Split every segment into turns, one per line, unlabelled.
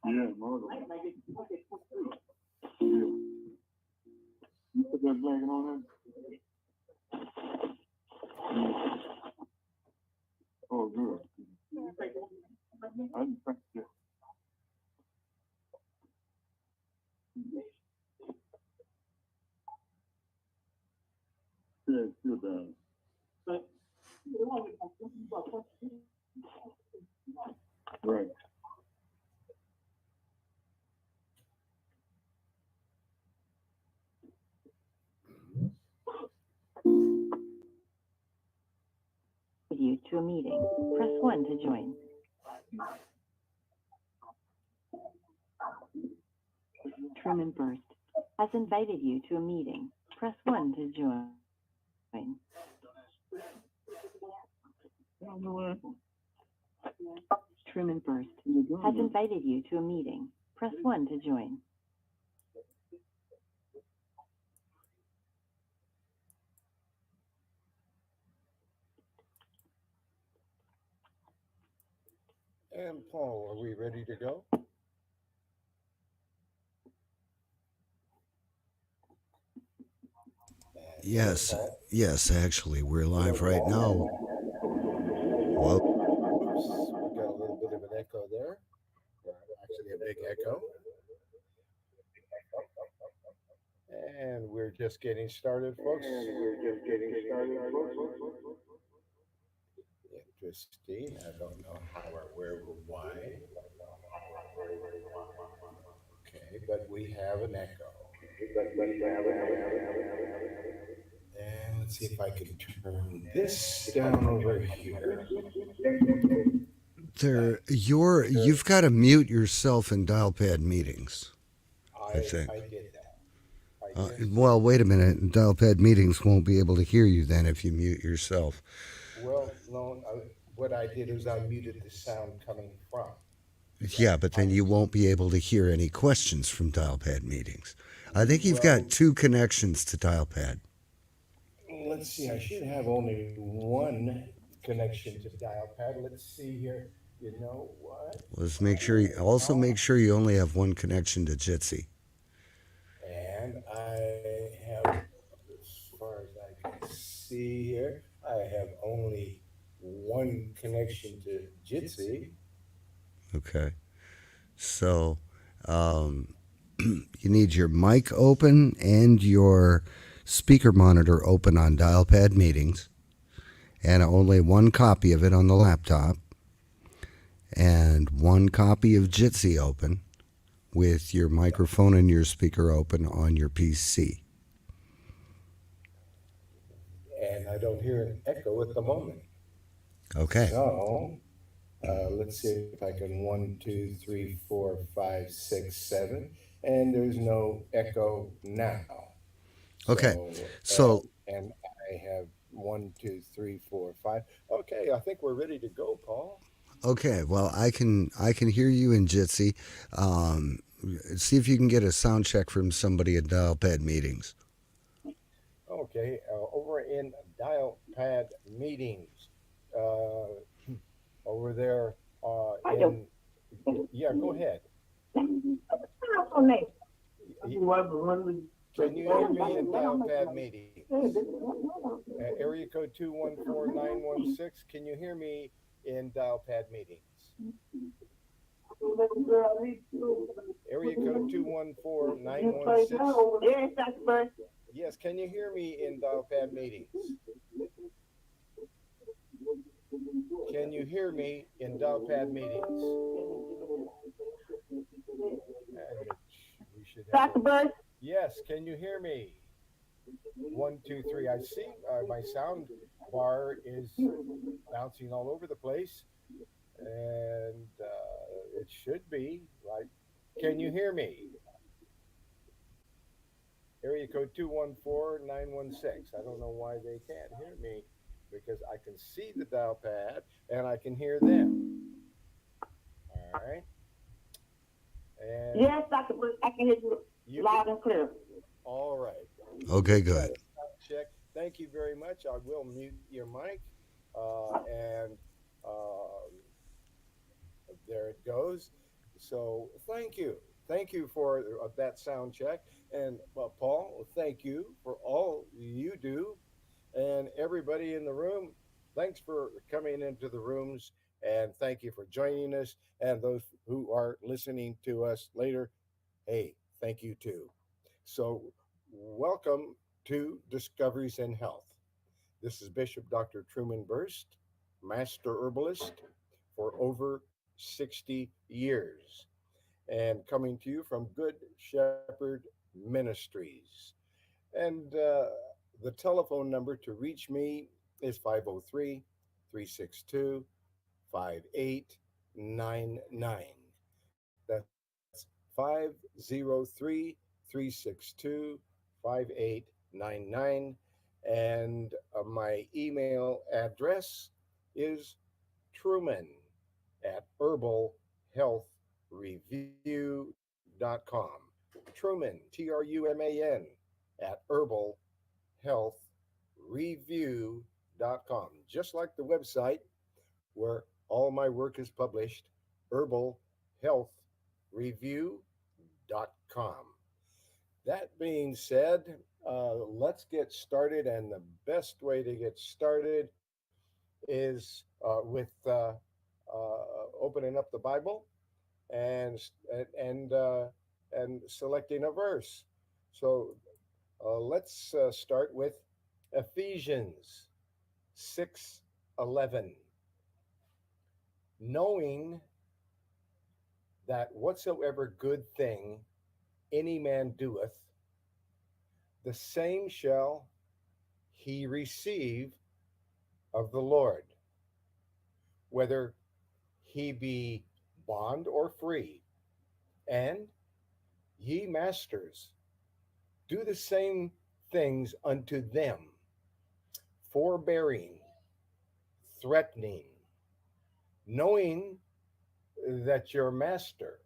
Yeah, mother. Yeah. Put that blanket on there. Oh, good. I didn't think that. Yeah, it's still down. Right.
You to a meeting. Press 1 to join. Truman Berst has invited you to a meeting. Press 1 to join. Truman Berst has invited you to a meeting. Press 1 to join.
And Paul, are we ready to go?
Yes, yes, actually, we're live right now. Whoa.
Oops, we got a little bit of an echo there. Actually, a big echo. And we're just getting started, folks. Interesting. I don't know how or where or why. Okay, but we have an echo. And let's see if I can turn this down over here.
You've got to mute yourself in dial pad meetings, I think.
I did that.
Well, wait a minute. Dial pad meetings won't be able to hear you then if you mute yourself.
Well, no, what I did is I muted the sound coming from.
Yeah, but then you won't be able to hear any questions from dial pad meetings. I think you've got 2 connections to dial pad.
Let's see, I should have only one connection to dial pad. Let's see here. You know what?
Let's make sure you you only have 1 connection to Jitsi.
And I have, as far as I can see here, I have only 1 connection to Jitsi.
Okay. So you need your mic open and your speaker monitor open on dial pad meetings, and only 1 copy of it on the laptop, and 1 copy of Jitsi open with your microphone and your speaker open on your PC.
And I don't hear an echo at the moment.
Okay.
So let's see if I can 1, 2, 3, 4, 5, 6, 7, and there's no echo now.
Okay. So
and I have 1, 2, 3, 4, 5. Okay, I think we're ready to go, Paul.
okay, well I can hear you in Jitsi. See if you can get a sound check from somebody at dial pad meetings.
Okay, over in dial pad meetings, over there yeah, go ahead. Can you hear me in dial pad meetings? Area code 214-916, can you hear me in dial pad meetings? Area code 214-916. Yes, can you hear me in dial pad meetings? Can you hear me in dial pad meetings?
Dr. Berst?
Yes, can you hear me? 1, 2, 3. I see my sound bar is bouncing all over the place, and it should be like, can you hear me? Area code 214-916. I don't know why they can't hear me, because I can see the dial pad and I can hear them. All right. And
yes, Dr. Berst, I can hear you loud and clear.
All right.
Okay, good.
Check. Thank you very much. I will mute your mic. And there it it goes. So thank you. Thank you for that sound check. And Paul, thank you for all you do. And everybody in the room, thanks for coming into the rooms. And thank you for joining us. And those who are listening to us later, hey, thank you too. So, welcome to Discoveries in Health. This is Bishop Dr. Truman Berst, Master Herbalist for over 60 years, and coming to you from Good Shepherd Ministries. And the telephone number to reach me is 503 362 5899. That's 503 362 5899. And my email address is Truman at herbalhealthreview.com. Truman, Truman, at herbalhealthreview.com. Just like the website where all my work is published, herbalhealthreview.com. That being said, let's get started. And the best way to get started is with opening up the Bible and and uh, and selecting a verse. So let's start with Ephesians 6:11. Knowing that whatsoever good thing any man doeth, the same shall he receive of the Lord, whether he be bond or free. And ye masters, do the same things unto them, forbearing, threatening, knowing that your master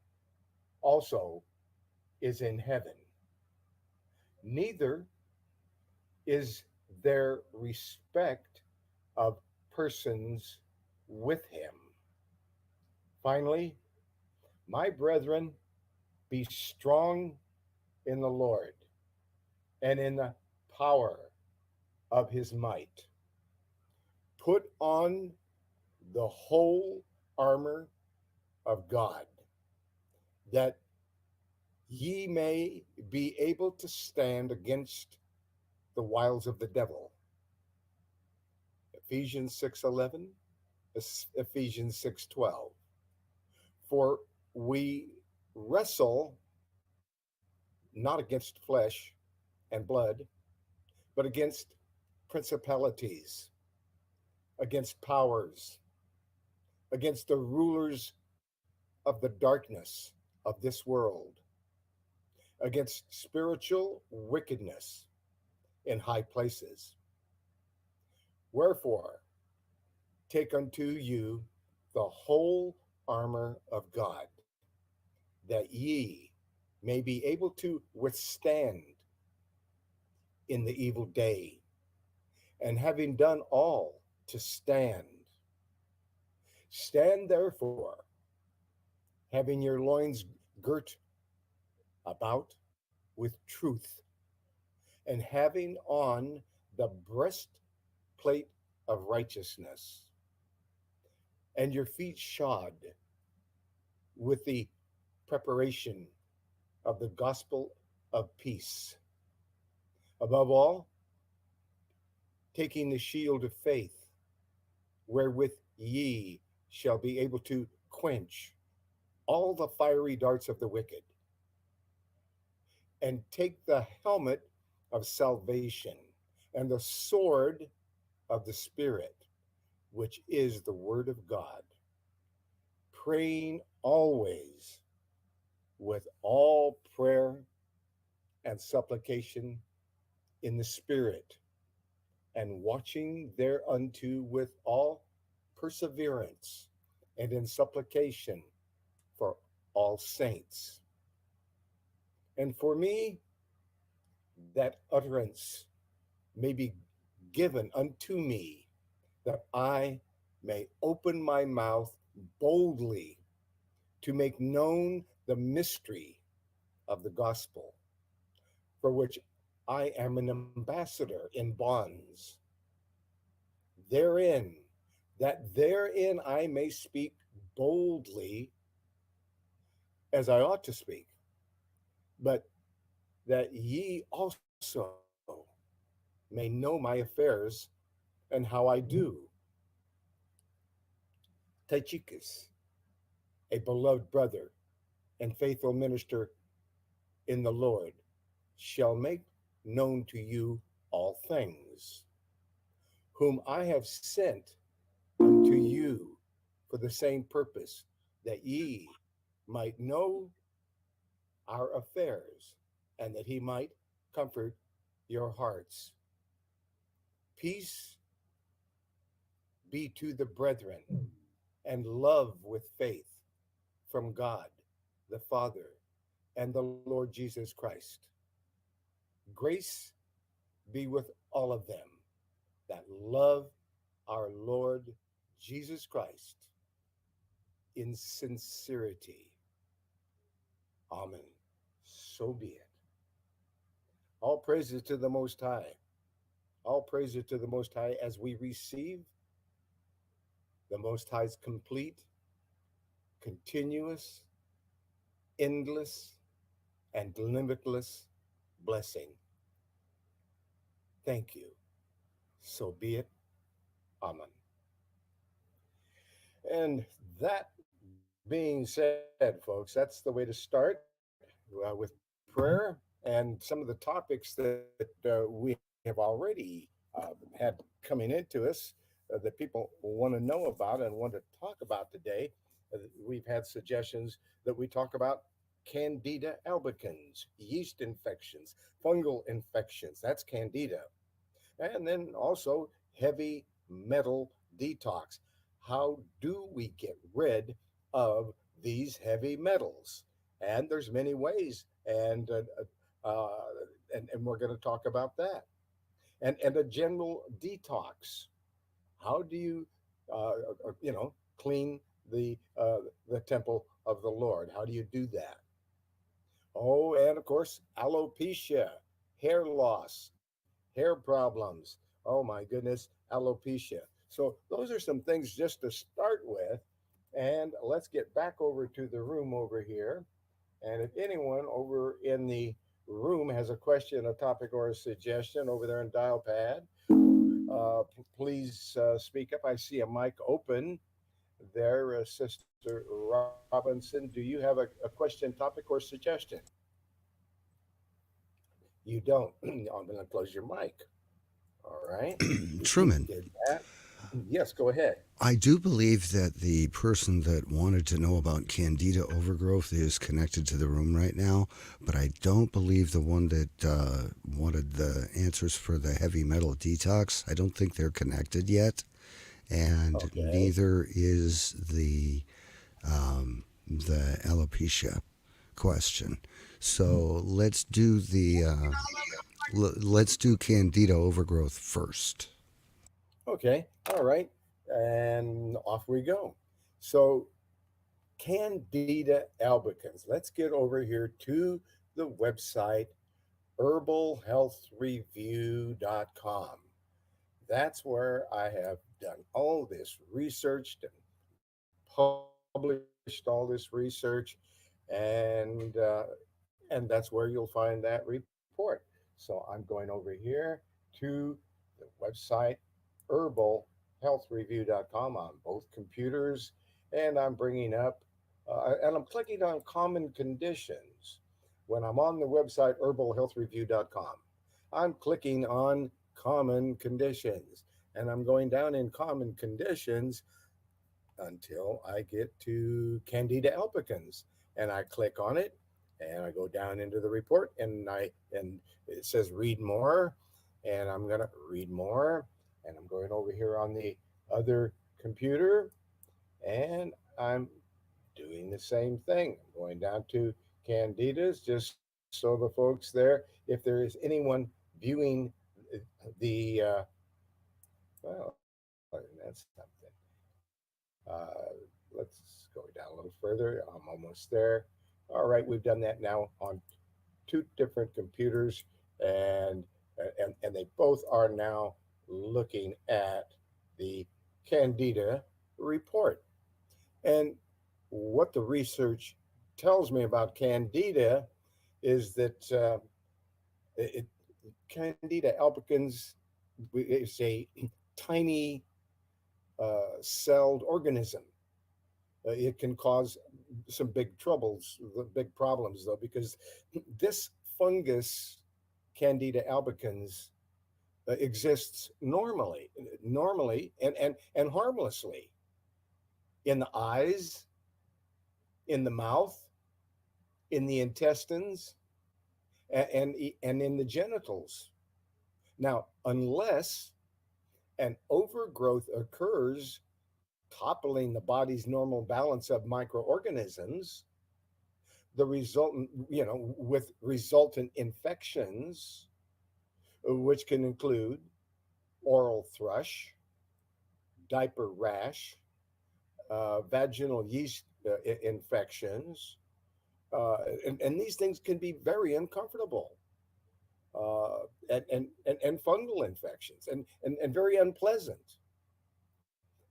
also is in heaven. Neither is there respect of persons with him. Finally, my brethren, be strong in the Lord and in the power of his might. Put on the whole armor of God, that ye may be able to stand against the wiles of the devil. Ephesians 6:11, Ephesians 6:12. For we wrestle not against flesh and blood, but against principalities, against powers, against the rulers of the darkness of this world, against spiritual wickedness in high places. Wherefore, take unto you the whole armor of God, that ye may be able to withstand in the evil day, and having done all to stand. Stand therefore, having your loins girt about with truth, and having on the breastplate of righteousness, and your feet shod with the preparation of the gospel of peace. Above all, taking the shield of faith, wherewith ye shall be able to quench all the fiery darts of the wicked, and take the helmet of salvation and the sword of the Spirit, which is the word of God, praying always with all prayer and supplication in the Spirit, and watching thereunto with all perseverance and in supplication for all saints. And for me, that utterance may be given unto me, that I may open my mouth boldly to make known the mystery of the gospel, for which I am an ambassador in bonds. Therein, that therein I may speak boldly as I ought to speak, but that ye also may know my affairs and how I do. Tychicus, a beloved brother and faithful minister in the Lord, shall make known to you all things, whom I have sent unto you for the same purpose, that ye might know our affairs, and that he might comfort your hearts. Peace be to the brethren, and love with faith from God the Father and the Lord Jesus Christ. Grace be with all of them that love our Lord Jesus Christ in sincerity. Amen. So be it. All praises to the Most High. All praises to the Most High as we receive the Most High's complete, continuous, endless, and limitless blessing. Thank you. So be it. Amen. And that being said, folks, that's the way to start with prayer and some of the topics that we have already had coming into us that people want to know about and want to talk about today. We've had suggestions that we talk about Candida albicans, yeast infections, fungal infections. That's Candida. And then also heavy metal detox. How do we get rid of these heavy metals? And there's many ways, uh, and we're going to talk about that. And a general detox. How do you, clean the temple of the Lord? How do you do that? Oh, and of course, alopecia, hair loss, hair problems. Oh my goodness, alopecia. So those are some things just to start with. And let's get back over to the room over here. And if anyone over in the room has a question, a topic, or a suggestion over there in dial pad, please speak up. I see a mic open there, Sister Robinson. Do you have a question, topic, or suggestion? You don't. I'm going to close your mic. All right.
Truman,
Did that. Yes, go ahead.
I do believe that the person that wanted to know about candida overgrowth is connected to the room right now, but I don't believe the one that wanted the answers for the heavy metal detox. I don't think they're connected yet, and
Okay.
neither is the alopecia question. So let's do let's do candida overgrowth first.
Okay. All right. And off we go. So, Candida albicans. Let's get over here to the website herbalhealthreview.com. That's where I have done all this research and published all this research, and uh, and that's where you'll find that report. So I'm going over here to the website herbalhealthreview.com on both computers, and I'm bringing up and I'm clicking on common conditions. When I'm on the website herbalhealthreview.com, I'm clicking on common conditions, and I'm going down in common conditions until I get to Candida albicans, and I click on it, and I go down into the report, and it says read more, and I'm gonna read more, and I'm going over here on the other computer, and I'm doing the same thing. I'm going down to Candidas, just so the folks there, if there is anyone viewing the well, that's something. Let's go down a little bit. little further. I'm almost there. All right, we've done that now on two different computers, and and they both are now looking at the Candida report. And what the research tells me about Candida is that it, Candida albicans is a tiny celled organism. It can cause some big troubles, big problems, though, because this fungus, Candida albicans, exists normally and harmlessly in the eyes, in the mouth, in the intestines, and in the genitals. Now, unless an overgrowth occurs, toppling the body's normal balance of microorganisms, the resultant, with resultant infections, which can include oral thrush, diaper rash, vaginal yeast infections, and these things can be very uncomfortable, and fungal infections, and very unpleasant.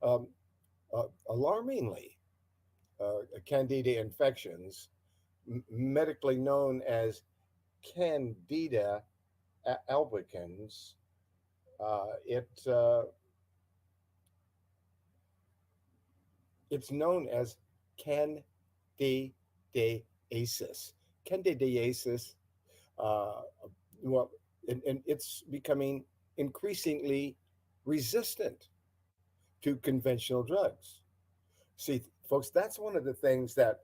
Um, Alarmingly, Candida infections, medically known as Candida albicans, it's known as candidiasis. Candidiasis, uh, well, and it's becoming increasingly resistant to conventional drugs. See, folks, that's one of the things that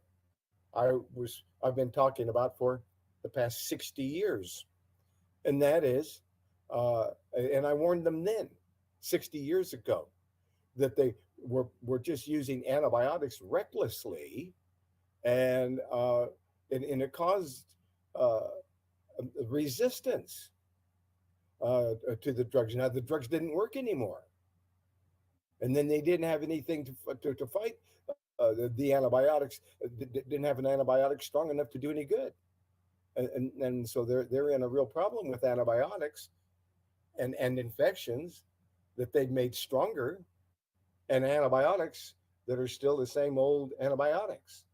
I've been talking about for the past 60 years, and that is, and I warned them then, 60 years ago, that they were just using antibiotics recklessly, and and it caused uh, resistance to the drugs. Now the drugs didn't work anymore, and then they didn't have anything to fight the antibiotics. Didn't have an antibiotic strong enough to do any good, and so they're in a real problem with antibiotics and infections that they've made stronger, and antibiotics that are still the same old antibiotics,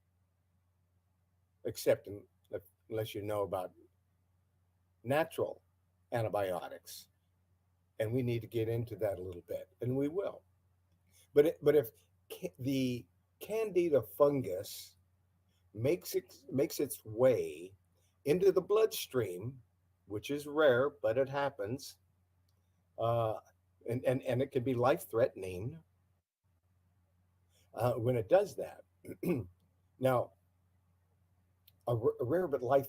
except unless you know about natural antibiotics, and we need to get into that a little bit, and we will. But if the Candida fungus makes its way into the bloodstream, which is rare, but it happens, uh, and it can be life threatening when it does that. Now, a rare but life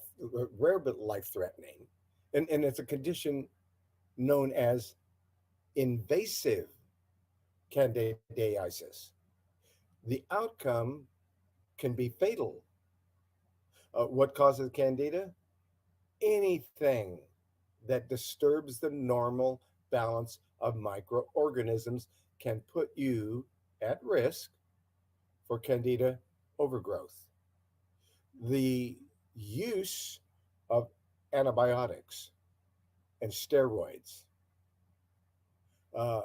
threatening, and it's a condition known as invasive candidiasis. The outcome can be fatal. What causes candida? Anything that disturbs the normal balance of microorganisms can put you at risk for candida overgrowth. The use of antibiotics and steroids, uh,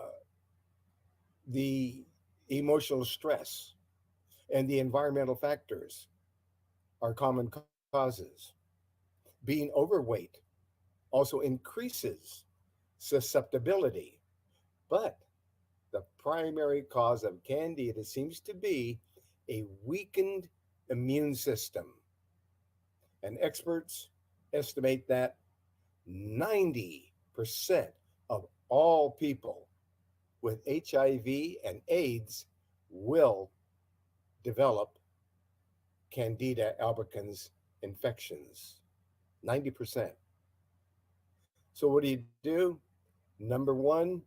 the emotional stress, and the environmental factors are common causes. Being overweight also increases susceptibility, but the primary cause of candida seems to be a weakened immune system. And experts estimate that 90% of all people with HIV and AIDS will develop Candida albicans infections. 90%. So what do? Number one,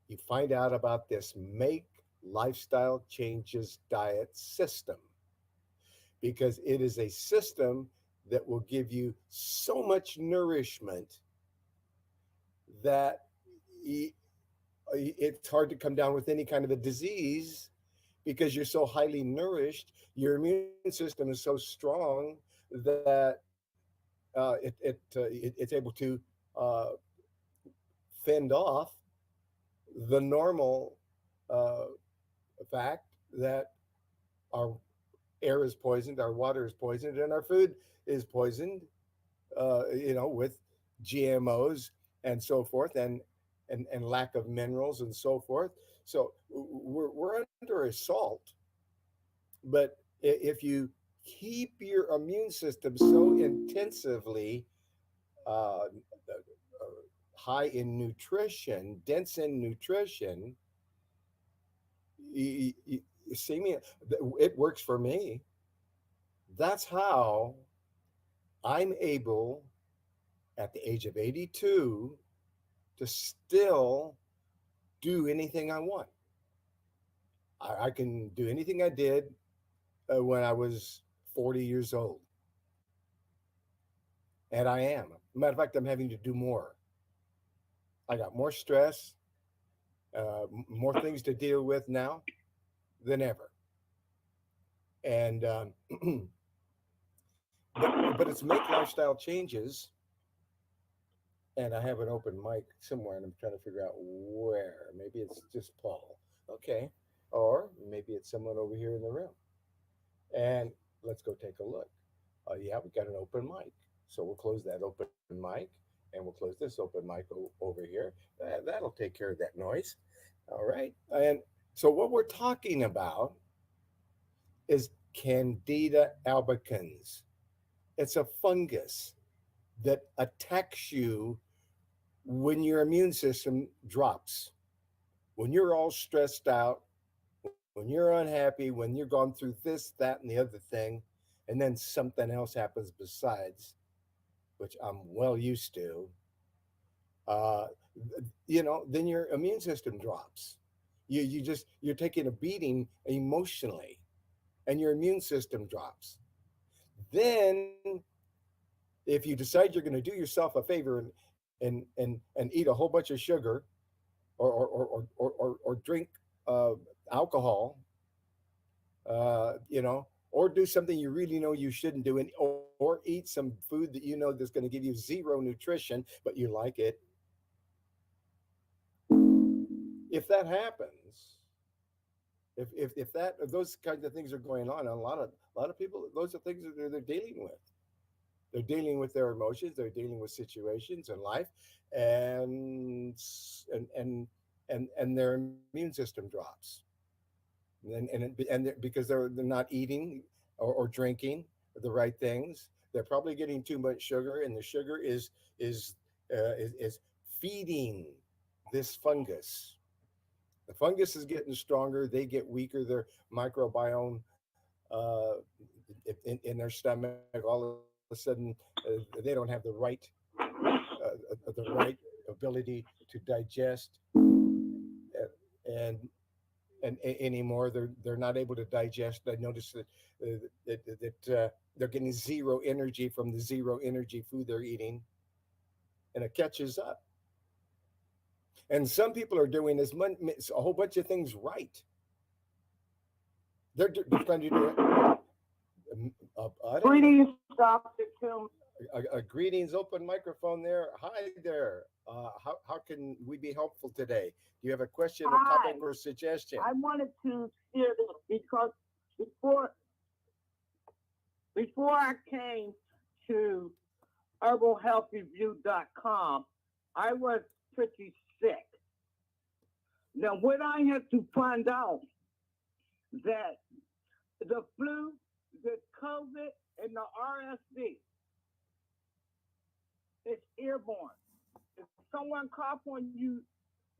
you find out about this Make Lifestyle Changes diet system, because it is a system that will give you so much nourishment that it's hard to come down with any kind of a disease, because you're so highly nourished, your immune system is so strong that it's able to uh, fend off the normal uh, fact that our air is poisoned, our water is poisoned, and our food is poisoned. With GMOs and so forth, and lack of minerals and so forth. So we're under assault. But if you keep your immune system so intensively uh, high in nutrition, dense in nutrition, you see me, it works for me. That's how I'm able, at the age of 82, to still do anything I want. I can do anything I did when I was 40 years old. And I am. Matter of fact, I'm having to do more. I got more stress, more things to deal with now than ever. And but it's make lifestyle changes. And I have an open mic somewhere, and I'm trying to figure out where. Maybe it's just Paul. Okay. Or maybe it's someone over here in the room. And let's go take a look. Yeah, we got an open mic. So we'll close that open mic, and we'll close this open mic over here. That'll take care of that noise. All right. And so what we're talking about is Candida albicans. It's a fungus that attacks you when your immune system drops, when you're all stressed out, when you're unhappy, when you're going through this, that, and the other thing, and then something else happens besides, which I'm well used to, uh, then your immune system drops. You're taking a beating emotionally, and your immune system drops. Then, if you decide you're going to do yourself a favor and eat a whole bunch of sugar, or drink alcohol, or do something you really know you shouldn't do, or eat some food that you know that's going to give you zero nutrition, but you like it. If that happens, if those kinds of things are going on, a lot of people, those are things that they're dealing with. They're dealing with their emotions. They're dealing with situations in life, and their immune system drops, because they're not eating or drinking the right things. They're probably getting too much sugar, and the sugar is feeding this fungus. The fungus is getting stronger. They get weaker. Their microbiome uh, in their stomach, all of a sudden, they don't have the right ability to digest, and anymore. They're not able to digest. I noticed that they're getting zero energy from the zero energy food they're eating, and it catches up. And some people are doing a whole bunch of things right. They're trying to do it.
Greetings, Dr. Truman.
Greetings, open microphone there. Hi there. How can we be helpful today? Do you have a question, a topic, or a suggestion?
I wanted to share this because before I came to herbalhealthreview.com, I was pretty sick. Now, what I had to find out that the flu, the COVID, and the RSV, it's airborne. If someone cough on you,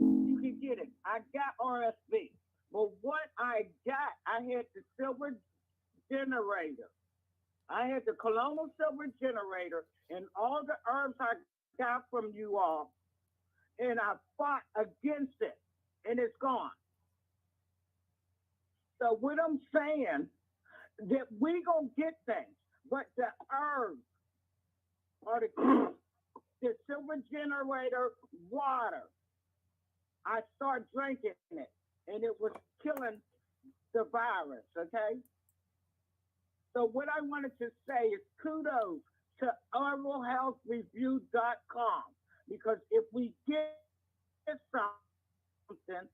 you can get it. I got RSV. But what I got, I had the silver generator. I had the colonel silver generator and all the herbs I got from you all. And I fought against it. And it's gone. So what I'm saying, that we gonna get things, but the herbs are the silver generator water. I started drinking it, and it was killing the virus, okay? So what I wanted to say is kudos to herbalhealthreview.com, because if we get something,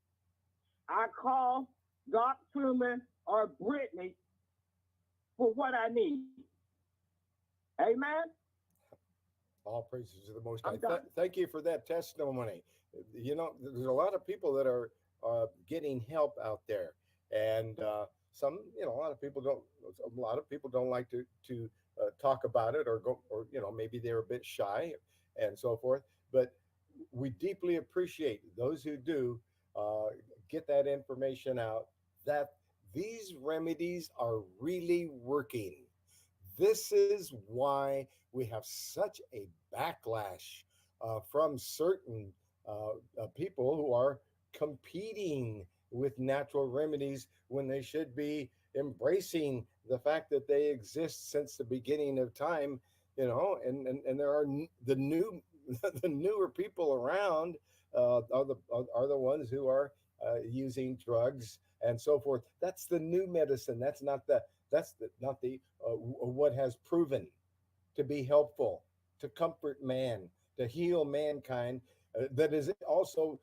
I call Doc Truman or Brittany for what I need. Amen?
All praises to the Most
I'm
High.
done.
Thank you for that testimony. You know, there's a lot of people that are getting help out there, and some, you know, a lot of people don't like to talk about it, or go, or you know, maybe they're a bit shy and so forth. But we deeply appreciate those who do get that information out, that these remedies are really working. This is why we have such a backlash from certain people who are competing with natural remedies when they should be embracing the fact that they exist since the beginning of time, you know, and there are the new the newer people around are the ones who are using drugs and so forth. That's the new medicine. Not the what has proven to be helpful, to comfort man, to heal mankind. That is also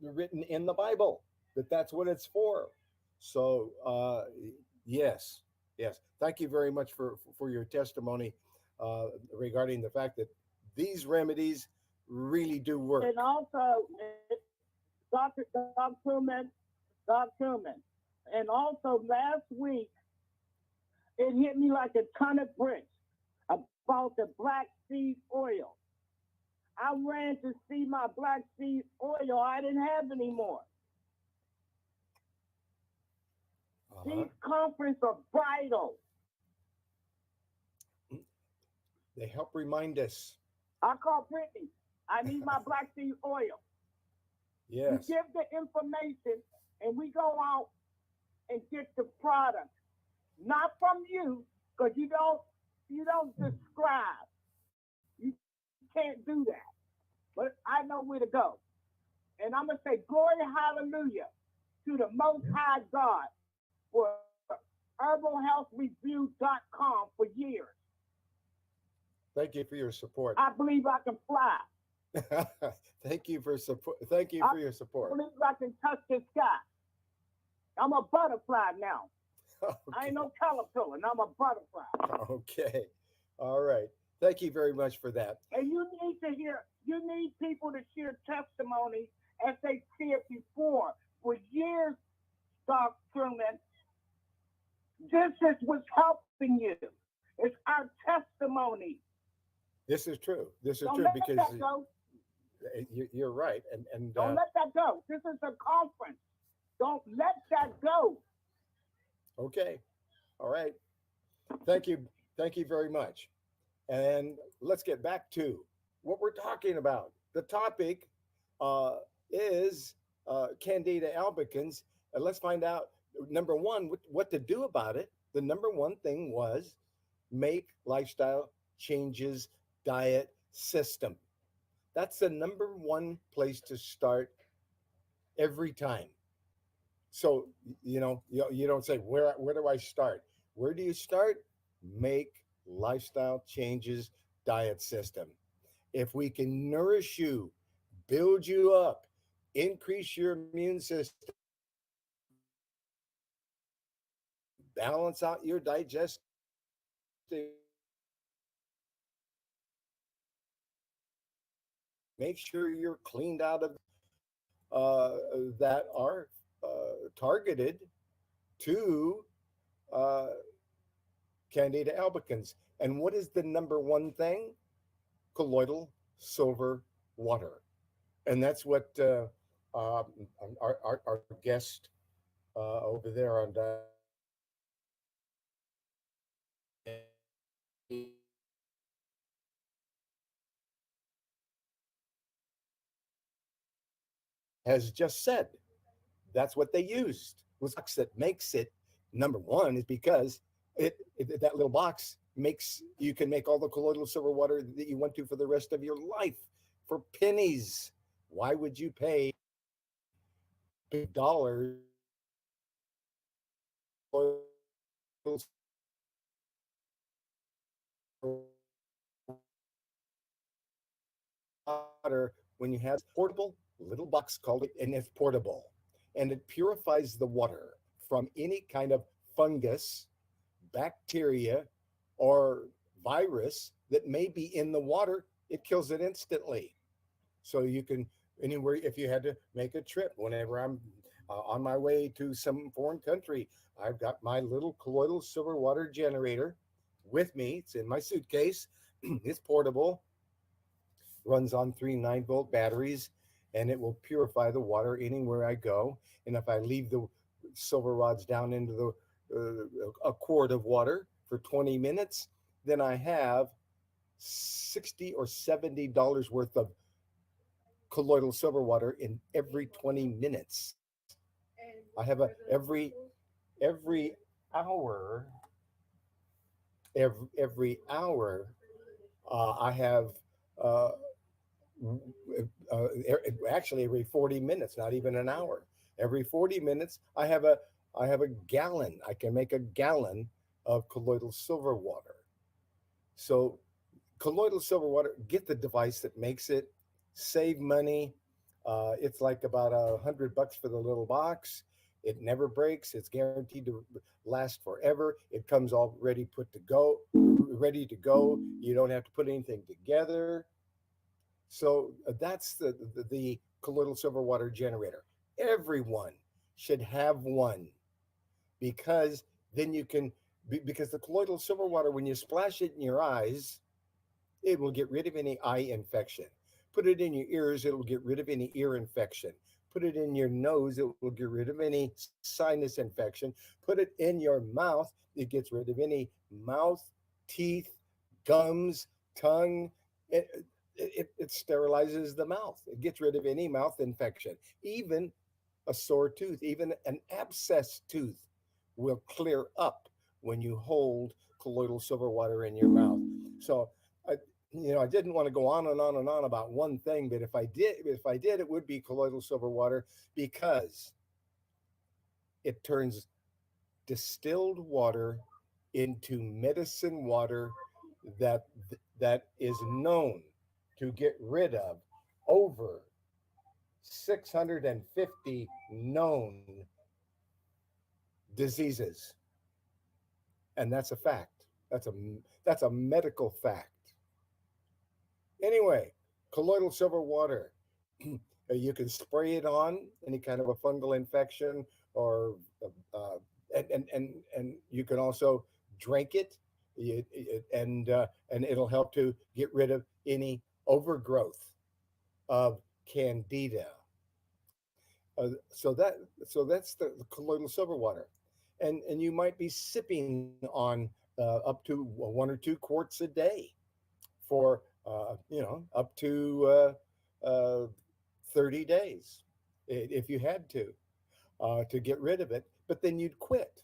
written in the Bible, that's what it's for. So yes, yes. Thank you very much for your testimony regarding the fact that these remedies really do work.
And also, Dr. Doc Truman. And also last week, it hit me like a ton of bricks about the black seed oil. I ran to see my black seed oil. I didn't have any more. These conferences are vital.
They help remind us.
I call Brittany. I need my black seed oil.
Yes.
You give the information, and we go out and get the product. Not from you, because you don't describe. You can't do that. But I know where to go. And I'm going to say glory, hallelujah, to the Most High God for herbalhealthreview.com for years.
Thank you for your support.
I believe I can fly.
Thank you for support. Thank you for your support.
I believe I can touch the sky. I'm a butterfly now.
Okay.
I ain't no caterpillar, and I'm a butterfly.
Okay. All right. Thank you very much for that.
And you need people to share testimony as they shared before. For years, Dr. Truman, this is what's helping you. It's our testimony.
This is true. This is
Don't
true
let
because
that go.
you're right. And
Don't let that go. This is a conference. Don't let that go.
Okay. All right. Thank you. Thank you very much. And let's get back to what we're talking about. The topic is Candida albicans. And let's find out, number one, what to do about it. The number one thing was make lifestyle changes, diet, system. That's the number one place to start every time. So, you know, you don't say, where do I start? Where do you start? Make lifestyle changes, diet system. If we can nourish you, build you up, increase your immune system, balance out your digestive, make sure you're cleaned out of that are targeted to Candida albicans. And what is the number one thing? Colloidal silver water. And that's what our guest over there on has just said. That's what they used. The box that makes it number one is because that little box makes, you can make all the colloidal silver water that you want to for the rest of your life for pennies. Why would you pay big dollars water when you have portable little box called it, and it's portable, and it purifies the water from any kind of fungus, bacteria, or virus that may be in the water. It kills it instantly. So you can anywhere, if you had to make a trip, whenever I'm on my way to some foreign country, I've got my little colloidal silver water generator with me. It's in my suitcase. It's portable, runs on three 9-volt batteries, and it will purify the water anywhere I go. And if I leave the silver rods down into a quart of water for 20 minutes, then I have 60 or $70 worth of colloidal silver water in every 20 minutes. I have every hour, every hour, I have uh, uh, actually every 40 minutes, not even an hour. Every 40 minutes, I have a gallon. I can make a gallon of colloidal silver water. So colloidal silver water, get the device that makes it, save money. It's like about $100 for the little box. It never breaks. It's guaranteed to last forever. It comes all ready, ready to go. You don't have to put anything together. So that's the colloidal silver water generator. Everyone should have one, because then you can, because the colloidal silver water, when you splash it in your eyes, it will get rid of any eye infection. Put it in your ears, it will get rid of any ear infection. Put it in your nose, it will get rid of any sinus infection. Put it in your mouth, it gets rid of any mouth, teeth, gums, tongue. It sterilizes the mouth. It gets rid of any mouth infection. Even a sore tooth, even an abscess tooth will clear up when you hold colloidal silver water in your mouth. So I didn't want to go on and on and on about one thing, but if I did, it would be colloidal silver water, because it turns distilled water into medicine water that that is known to get rid of over 650 known diseases. And that's a fact. That's a medical fact. Anyway, colloidal silver water. You can spray it on any kind of a fungal infection, or and you can also drink it, and it'll help to get rid of any overgrowth of candida. So that's the colloidal silver water, and you might be sipping on up to 1 or 2 quarts a day for up to 30 days, if you had to get rid of it. But then you'd quit.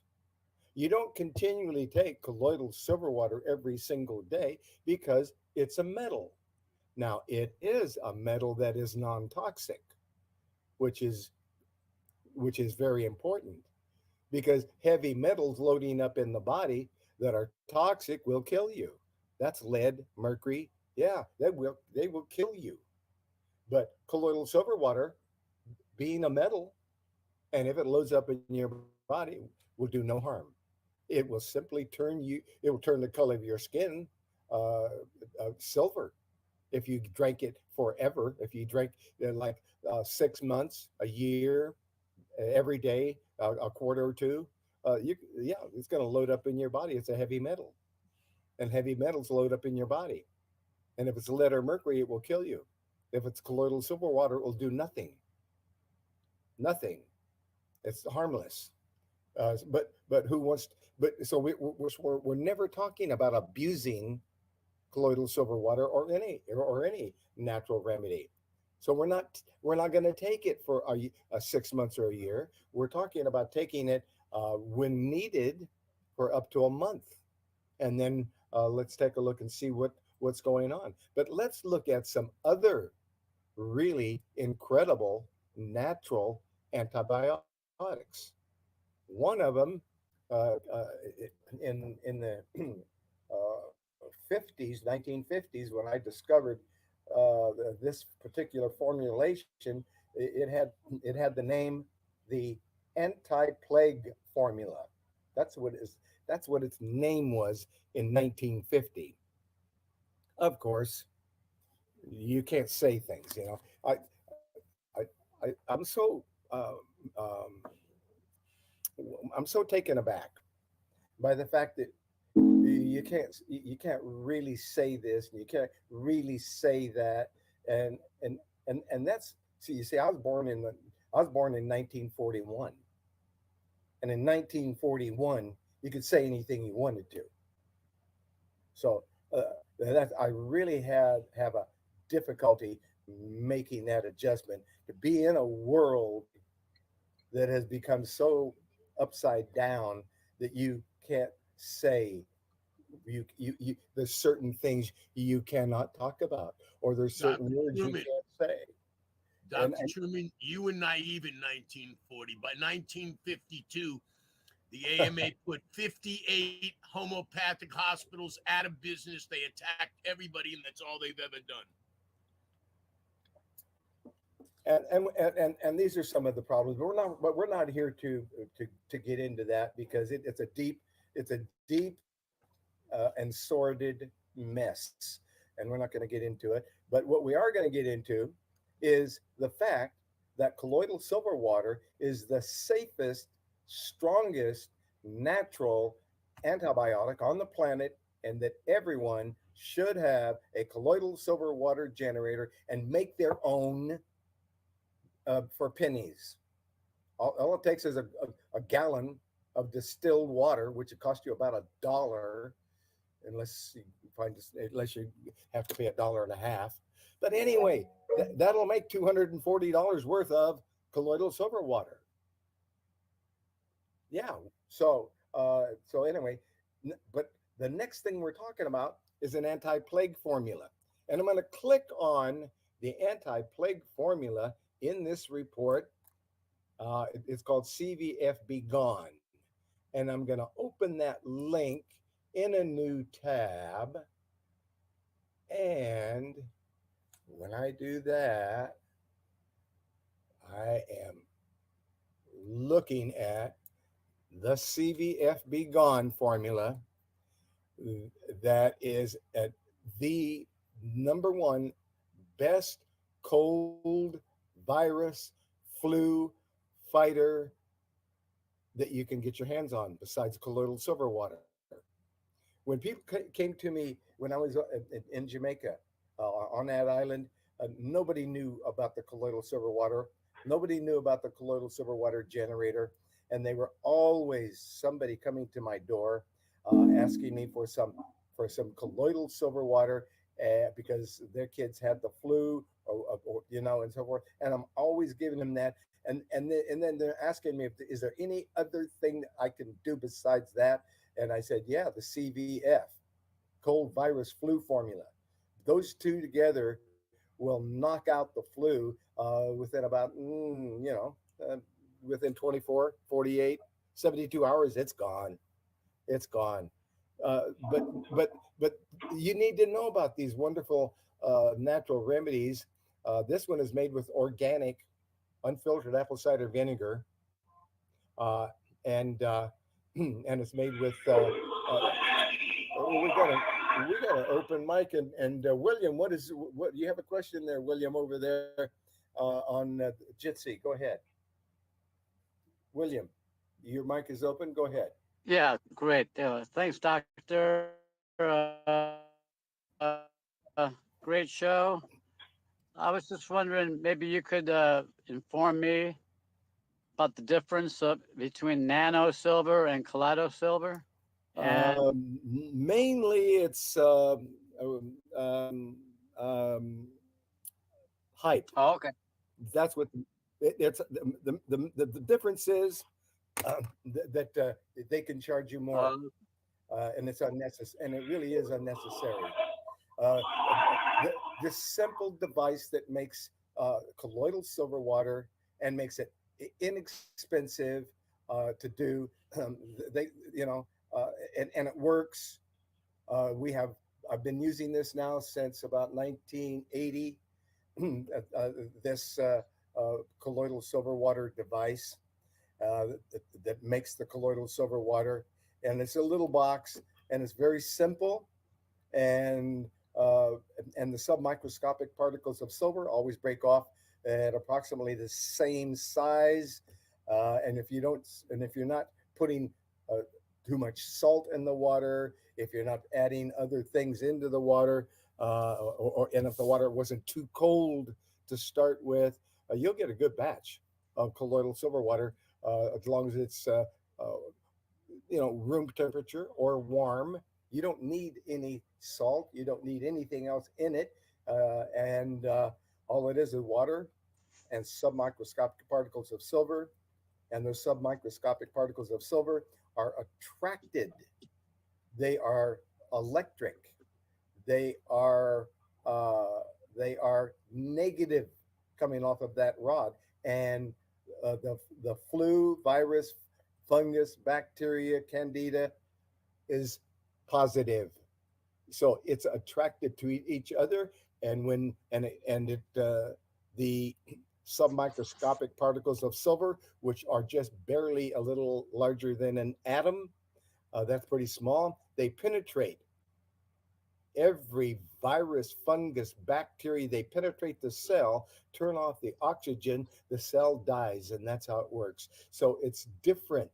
You don't continually take colloidal silver water every single day, because it's a metal. Now, it is a metal that is non-toxic, which is very important, because heavy metals loading up in the body that are toxic will kill you. That's lead, mercury. Yeah, they will kill you. But colloidal silver water, being a metal, and if it loads up in your body, will do no harm. It will simply it will turn the color of your skin silver if you drank it forever. If you drank 6 months, a year, every day, a quarter or two, it's going to load up in your body. It's a heavy metal, and heavy metals load up in your body. And if it's lead or mercury, it will kill you. If it's colloidal silver water, it will do nothing. Nothing. It's harmless. But who wants? But so we're never talking about abusing colloidal silver water or any natural remedy. So we're not going to take it for a 6 months or a year. We're talking about taking it when needed for up to a month, and then let's take a look and see what's going on. But let's look at some other really incredible natural antibiotics. One of them in the 50s, 1950s, when I discovered this particular formulation, it had the name the anti-plague formula. That's what its name was in 1950. Of course, you can't say things. I'm so I'm so taken aback by the fact that you can't really say this and you can't really say that, and that's, see, you see, I was born in 1941, and in 1941 you could say anything you wanted to. So that I really have a difficulty making that adjustment to be in a world that has become so upside down that you can't say, there's certain things you cannot talk about, or there's certain
Dr.
words you
Truman,
can't say.
Dr. Truman, you were naive in 1940. By 1952, the AMA put 58 homeopathic hospitals out of business. They attacked everybody, and that's all they've ever done.
And these are some of the problems, but we're not here to get into that, because it's a deep and sordid mess, and we're not going to get into it. But what we are going to get into is the fact that colloidal silver water is the safest, strongest natural antibiotic on the planet, and that everyone should have a colloidal silver water generator and make their own for pennies. All it takes is a gallon of distilled water, which would cost you about $1, unless you have to pay $1.50. But anyway, that'll make $240 worth of colloidal silver water. Yeah. So anyway, but the next thing we're talking about is an anti-plague formula, and I'm going to click on the anti-plague formula in this report. It's called CVF Be Gone, and I'm going to open that link in a new tab. And when I do that, I am looking at the CVF Be Gone formula that is at the number one best cold virus flu fighter that you can get your hands on, besides colloidal silver water. When people came to me when I was in Jamaica, on that island, nobody knew about the colloidal silver water. Nobody knew about the colloidal silver water generator, and they were always somebody coming to my door asking me for some colloidal silver water because their kids had the flu, or and so forth. And I'm always giving them that. And then they're asking me, is there any other thing that I can do besides that? And I said, yeah, the CVF, cold virus flu formula. Those two together will knock out the flu within about, within 24, 48, 72 hours, it's gone. It's gone. But you need to know about these wonderful natural remedies. This one is made with organic, unfiltered apple cider vinegar, and it's made with. We got an open mic, and William, what you have a question there, William, over there on Jitsi? Go ahead, William. Your mic is open. Go ahead.
Yeah, great. Thanks, Doctor. Great show. I was just wondering, maybe you could inform me about the difference between nano silver and kaleido silver. And
mainly, it's hype.
oh, okay.
That's what it's the difference is. That they can charge you more, and it's unnecessary, and it really is unnecessary. This simple device that makes colloidal silver water and makes it inexpensive to do they, and it works. I've been using this now since about 1980. This colloidal silver water device that makes the colloidal silver water, and it's a little box, and it's very simple, and uh, and the submicroscopic particles of silver always break off at approximately the same size, and if you're not putting uh, too much salt in the water, if you're not adding other things into the water, and if the water wasn't too cold to start with, you'll get a good batch of colloidal silver water as long as it's uh, room temperature or warm. You don't need any salt. You don't need anything else in it, and all it is water and submicroscopic particles of silver. And those submicroscopic particles of silver are attracted. They are electric. They are uh, they are negative coming off of that rod, and the flu, virus, fungus, bacteria, candida is positive. So it's attracted to each other, and when and it the submicroscopic particles of silver, which are just barely a little larger than an atom, that's pretty small. They penetrate every virus, fungus, bacteria. They penetrate the cell, turn off the oxygen, the cell dies, and that's how it works. So it's different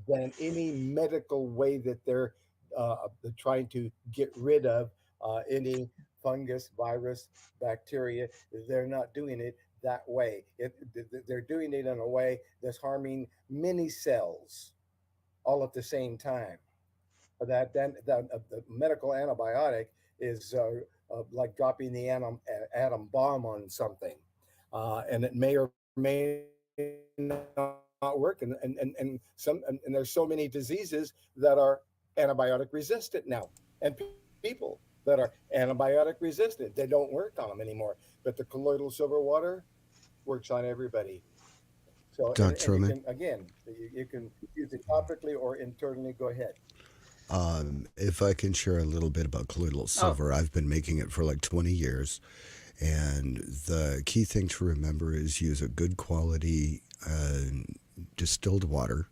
than any medical way that they're trying to get rid of any fungus, virus, bacteria. They're not doing it that way. They're doing it in a way that's harming many cells all at the same time. The medical antibiotic is like dropping the atom bomb on something, and it may or may not work. And there's so many diseases that are antibiotic resistant now, and people that are antibiotic resistant, they don't work on them anymore. But the colloidal silver water works on everybody. So, and you
Truman.
can, again, you can use it topically or internally. Go ahead.
If I can share a little bit about colloidal silver, I've been making it for like 20 years. And the key thing to remember is use a good quality distilled water.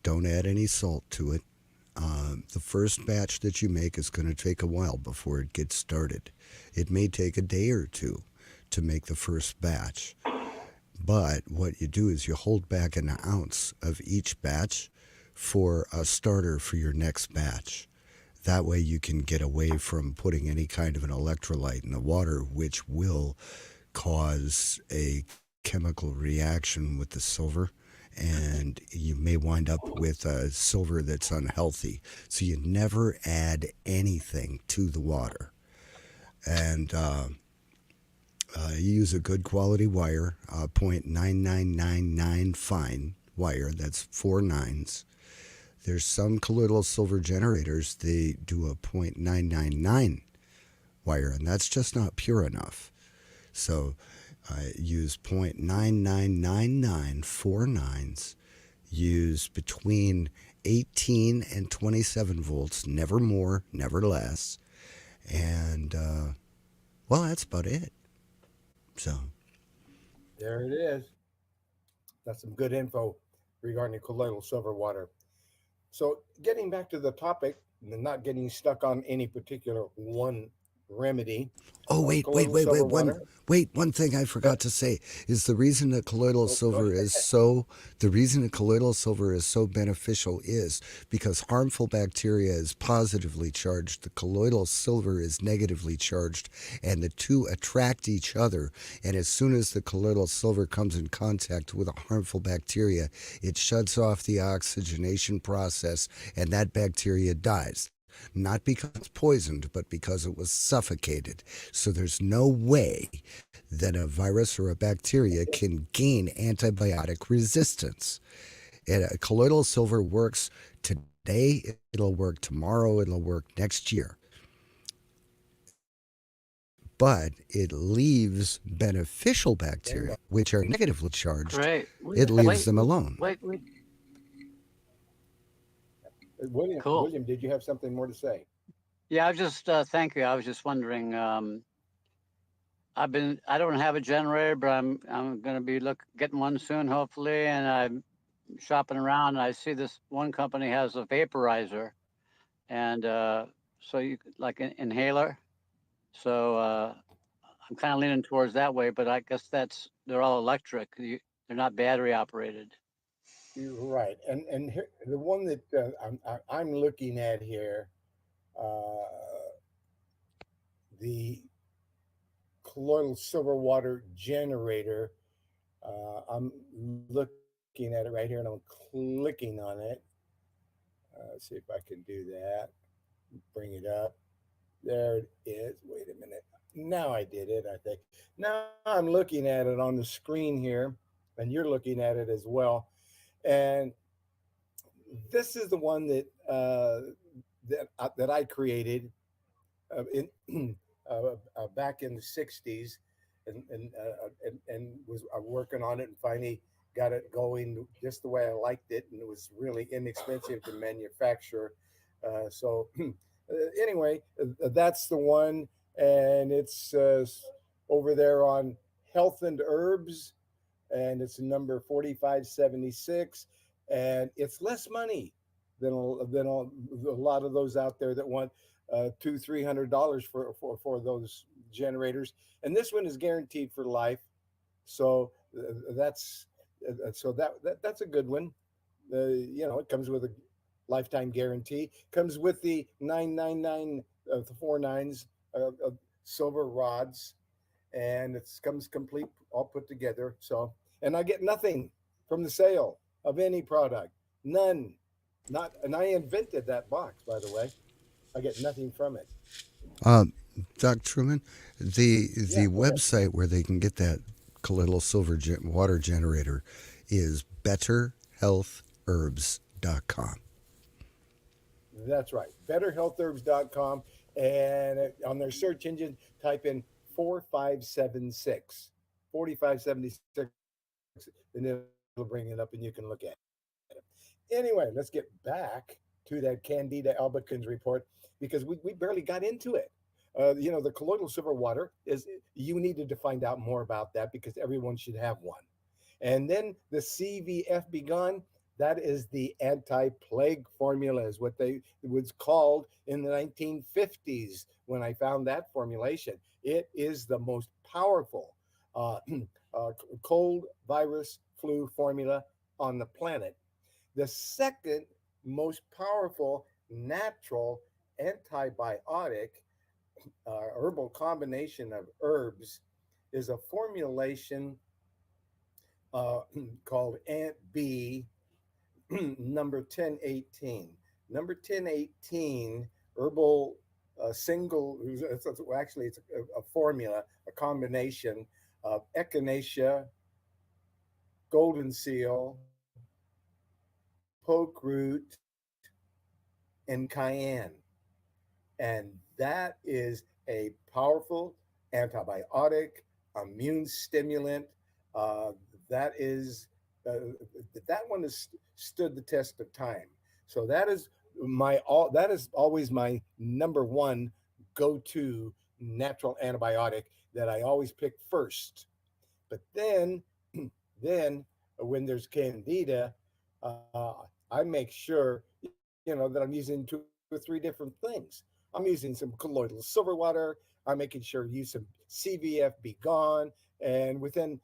Don't add any salt to it. The first batch that you make is going to take a while before it gets started. It may take a day or two to make the first batch. But what you do is you hold back an ounce of each batch for a starter for your next batch. That way you can get away from putting any kind of an electrolyte in the water, which will cause a chemical reaction with the silver, and you may wind up with a silver that's unhealthy. So you never add anything to the water. And you use a good quality wire, 0.9999 fine wire, that's 4 nines. There's some colloidal silver generators, they do a 0.999 wire, and that's just not pure enough. So use 0.9999, 4 nines. Use between 18 and 27 volts, never more, never less. And, well, that's about it. So
There it is. That's some good info regarding colloidal silver water. So, getting back to the topic, and not getting stuck on any particular one remedy.
oh, wait,
Colloidal silver water.
one thing I forgot to say is the reason that colloidal silver is so beneficial is because harmful bacteria is positively charged, the colloidal silver is negatively charged, and the two attract each other. And as soon as the colloidal silver comes in contact with a harmful bacteria, it shuts off the oxygenation process, and that bacteria dies. Not because it's poisoned, but because it was suffocated. So there's no way that a virus or a bacteria can gain antibiotic resistance. And colloidal silver works today, it'll work tomorrow, it'll work next year. But it leaves beneficial bacteria, which are negatively charged.
Great.
It leaves them alone.
Wait.
William,
Cool.
Did you have something more to say?
Yeah, I was just thank you. I was just wondering. I don't have a generator, but I'm gonna be getting one soon, hopefully. And I'm shopping around, and I see this one company has a vaporizer, and so you like an inhaler. So I'm kind of leaning towards that way, but I guess they're all electric. They're not battery operated.
You're right. And here, the one that I'm looking at here, uh, the colloidal silver water generator. I'm looking at it right here, and I'm clicking on it. See if I can do that. Bring it up. There it is. Wait a minute. Now I did it, I think. Now I'm looking at it on the screen here, and you're looking at it as well. And this is the one that I created in back in the '60s, and was working on it, and finally got it going just the way I liked it, and it was really inexpensive to manufacture. So anyway, that's the one, and it's over there on Health and Herbs, and it's number 4576, and it's less money than a lot of those out there that want $200-300 for those generators, and this one is guaranteed for life. So that's that's a good one. It comes with a lifetime guarantee. Comes with the 999 four nines silver rods, and it comes complete, all put together. So, and I get nothing from the sale of any product, none. Not, and I invented that box, by the way. I get nothing from it.
Doc Truman, the
Yeah, go ahead.
website where they can get that colloidal silver water generator is betterhealthherbs.com.
That's right. BetterHealthHerbs.com. And on their search engine, type in 4576. 4576, and it'll bring it up and you can look at it. Anyway, let's get back to that Candida albicans report, because we barely got into it. The colloidal silver water is, you needed to find out more about that because everyone should have one. And then the CVF Begun, that is the anti-plague formula, is what it was called in the 1950s when I found that formulation. It is the most powerful cold virus flu formula on the planet. The second most powerful natural antibiotic, herbal combination of herbs, is a formulation uh, called Ant B number 1018. Number 1018 herbal single, actually, it's a formula, a combination of echinacea, golden seal, poke root, and cayenne. And that is a powerful antibiotic, immune stimulant. Uh, that is that one has stood the test of time. So that is always my number one go-to natural antibiotic that I always pick first. But then when there's candida, I make sure that I'm using 2 or 3 different things. I'm using some colloidal silver water. I'm making sure to use some CVF Be Gone, and within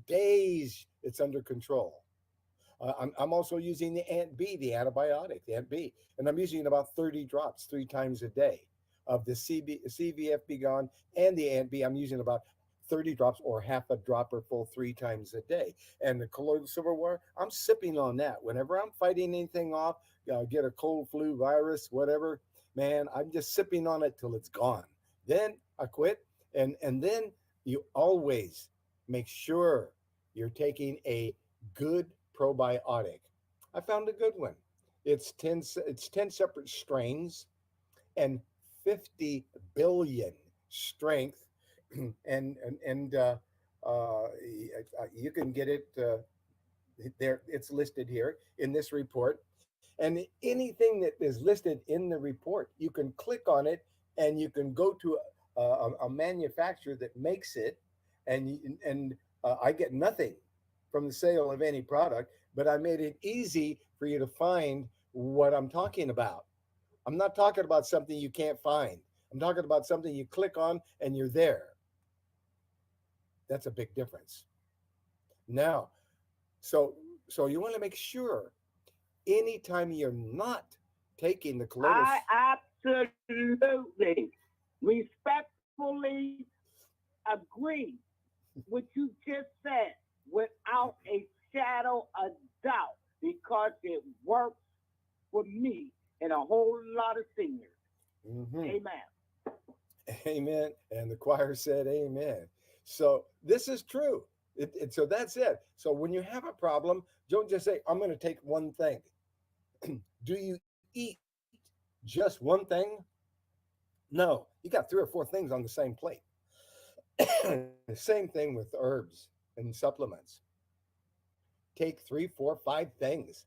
days it's under control. I'm also using the Ant B, the antibiotic, the Ant B, and I'm using about 30 drops 3 times a day of the CVF Be Gone and the Ant B. I'm using about 30 drops or half a dropper full 3 times a day. And the colloidal silverware, I'm sipping on that. Whenever I'm fighting anything off, get a cold flu virus, whatever, man, I'm just sipping on it till it's gone. Then I quit. And then you always make sure you're taking a good probiotic. I found a good one. It's 10 separate strains and 50 billion strength, and you can get it there. It's listed here in this report. And anything that is listed in the report, you can click on it and you can go to a manufacturer that makes it, and I get nothing from the sale of any product, but I made it easy for you to find what I'm talking about. I'm not talking about something you can't find. I'm talking about something you click on and you're there. That's a big difference. Now, so so you want to make sure anytime you're not taking the colloidal.
I absolutely, respectfully agree with you just said without a shadow of doubt because it works for me and a whole lot of seniors.
Mhm.
Amen.
Amen. And the choir said amen. So this is true. So that's it. So when you have a problem, don't just say, I'm going to take one thing. Do you eat just one thing? No, you got three or four things on the same plate. Same thing with herbs and supplements. Take three, four, five things.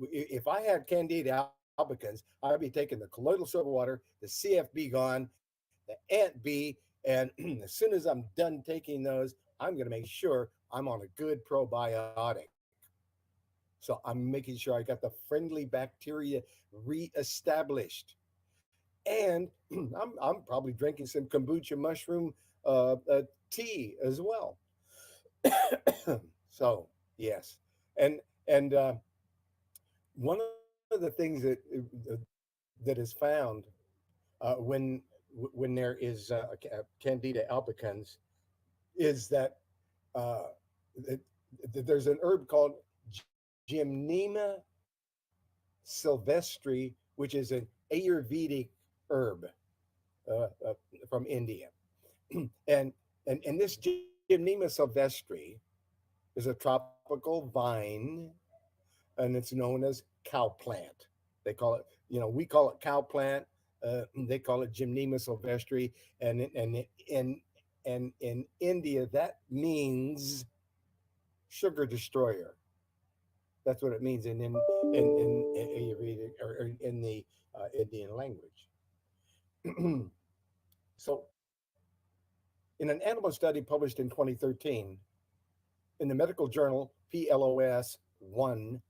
If I had Candida albicans, I'd be taking the colloidal silver water, the CFB gone, the Ant B, and as soon as I'm done taking those, I'm going to make sure I'm on a good probiotic. So I'm making sure I got the friendly bacteria reestablished. And I'm probably drinking some kombucha mushroom tea as well. So yes, and and one of the things that is found when there is Candida albicans is that uh, that there's an herb called Gymnema sylvestri, which is an Ayurvedic herb uh, uh, from India, and and this Gymnema sylvestri is a tropical vine, and it's known as cow plant. They call it, we call it cow plant. They call it Gymnema sylvestri, and in India that means sugar destroyer. That's what it means in Ayurvedic or in the Indian language. So, in an animal study published in 2013 in the medical journal PLOS 1,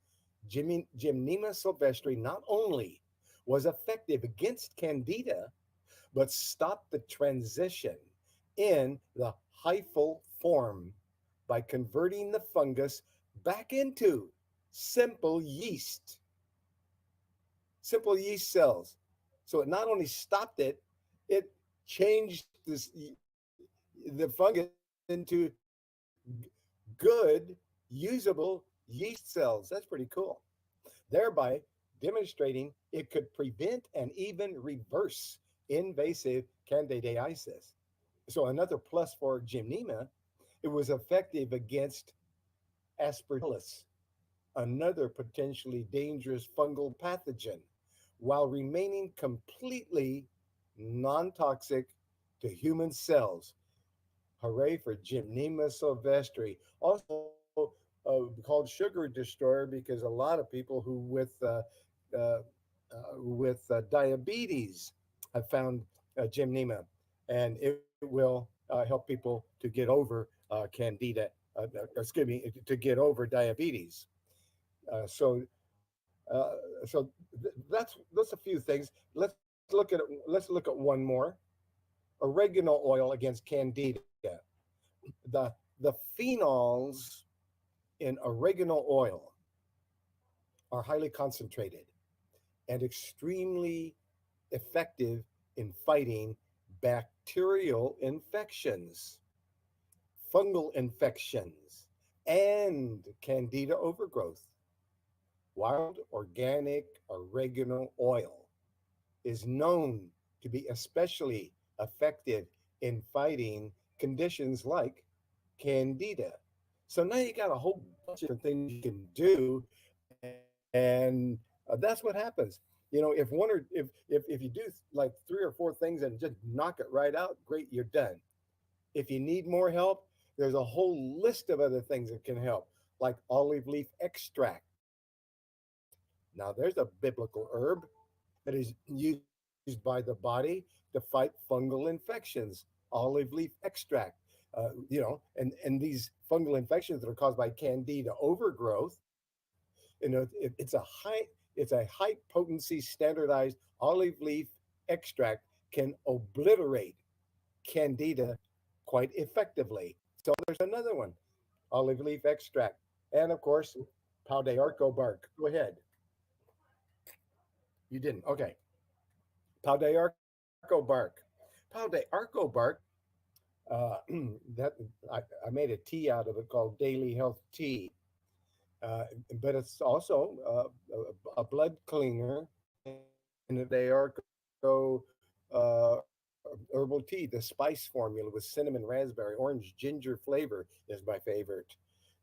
Gymnema sylvestri not only was effective against candida, but stopped the transition in the hyphal form by converting the fungus back into simple yeast, simple yeast cells. So it not only stopped it, it changed the fungus into good, usable yeast cells. That's pretty cool. Thereby demonstrating it could prevent and even reverse invasive candidiasis. So another plus for Gymnema, it was effective against aspergillus, another potentially dangerous fungal pathogen, while remaining completely non-toxic to human cells. Hooray for Gymnema sylvestri. Also called sugar destroyer because a lot of people who uh, with diabetes have found Gymnema, and it will help people to get over candida, excuse me, to get over diabetes. So so that's a few things. Let's look at one more. Oregano oil against candida. The phenols in oregano oil are highly concentrated and extremely effective in fighting bacterial infections, fungal infections, and candida overgrowth. Wild organic oregano oil is known to be especially effective in fighting conditions like candida. So now you got a whole bunch of different things you can do, and that's what happens. If one or if you do like three or four things and just knock it right out, great, you're done. If you need more help, there's a whole list of other things that can help, like olive leaf extract, Now, there's a biblical herb that is used by the body to fight fungal infections. Olive leaf extract, and these fungal infections that are caused by candida overgrowth. It's a high potency standardized olive leaf extract can obliterate candida quite effectively. So there's another one, olive leaf extract, and of course, pau de arco bark. Go ahead. You didn't. Okay. Pau de arco bark. Pau de arco bark. That I made a tea out of it called Daily Health Tea. Uh, but it's also a blood cleaner, and they are herbal tea. The spice formula with cinnamon, raspberry, orange, ginger flavor is my favorite.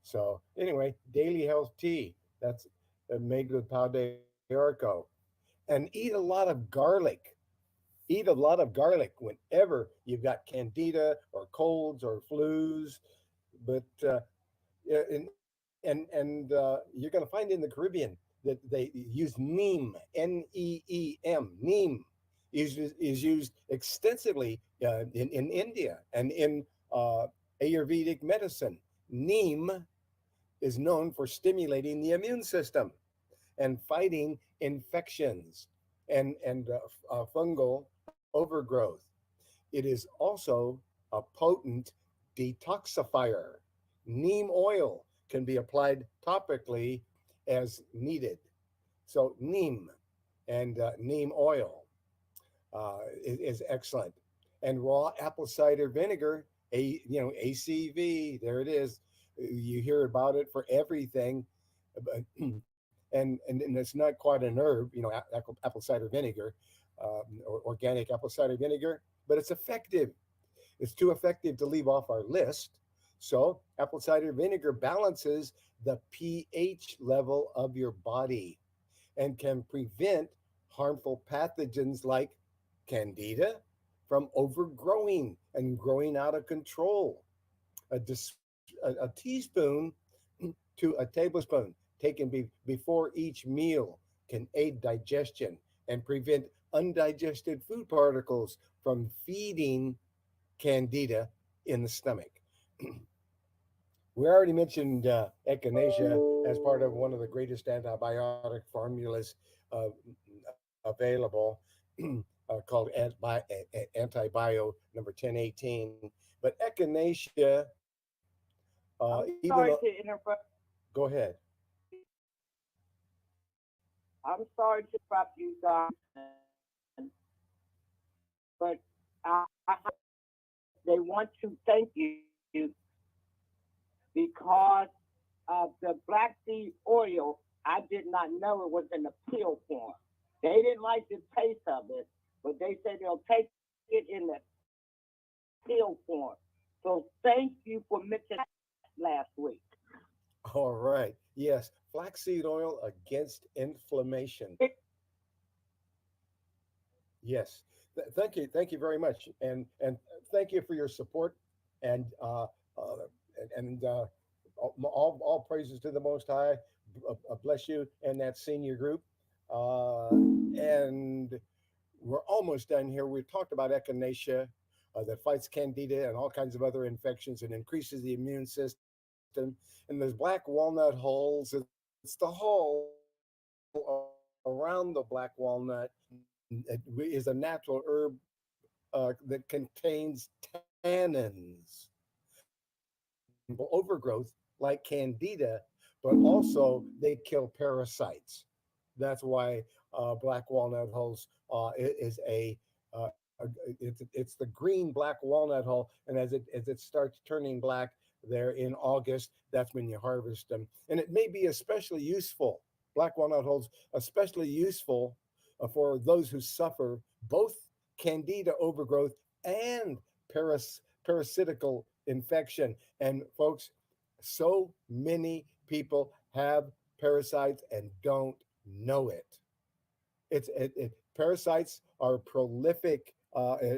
So anyway, Daily Health Tea. That's made with pau de arco. And eat a lot of garlic. Eat a lot of garlic whenever you've got candida or colds or flus. But yeah, and you're going to find in the Caribbean that they use neem, neem. Neem is used extensively in India and in Ayurvedic medicine. Neem is known for stimulating the immune system and fighting infections and fungal overgrowth. It is also a potent detoxifier. Neem oil can be applied topically as needed. So neem and neem oil is excellent. And raw apple cider vinegar, ACV, there it is. You hear about it for everything, and it's not quite an herb, apple cider vinegar, or organic apple cider vinegar, but it's effective. It's too effective to leave off our list. So, apple cider vinegar balances the pH level of your body and can prevent harmful pathogens like candida from overgrowing and growing out of control. A teaspoon to a tablespoon taken before each meal can aid digestion and prevent undigested food particles from feeding candida in the stomach. We already mentioned echinacea as part of one of the greatest antibiotic formulas uh, available, called Antibio number 1018. But echinacea,
I'm
even
sorry
though,
to interrupt.
go ahead.
I'm sorry to interrupt you guys, but I they want to thank you because of the black seed oil. I did not know it was in the pill form. They didn't like the taste of it, but they said they'll take it in the pill form. So thank you for mentioning that last week.
All right. Yes, flaxseed oil against inflammation. Yes. Thank you very much, and thank you for your support, and all praises to the Most High. Bless you and that senior group. And we're almost done here. We've talked about echinacea that fights candida and all kinds of other infections and increases the immune system. And there's black walnut hulls. It's the hull around the black walnut. It is a natural herb that contains tannins, overgrowth like candida, but also they kill parasites. That's why black walnut hulls is uh, it's the green black walnut hull, and as it starts turning black there in August, that's when you harvest them, and it may be especially useful. Black walnut hulls especially useful for those who suffer both candida overgrowth and parasitical infection. And folks, so many people have parasites and don't know it. Parasites are prolific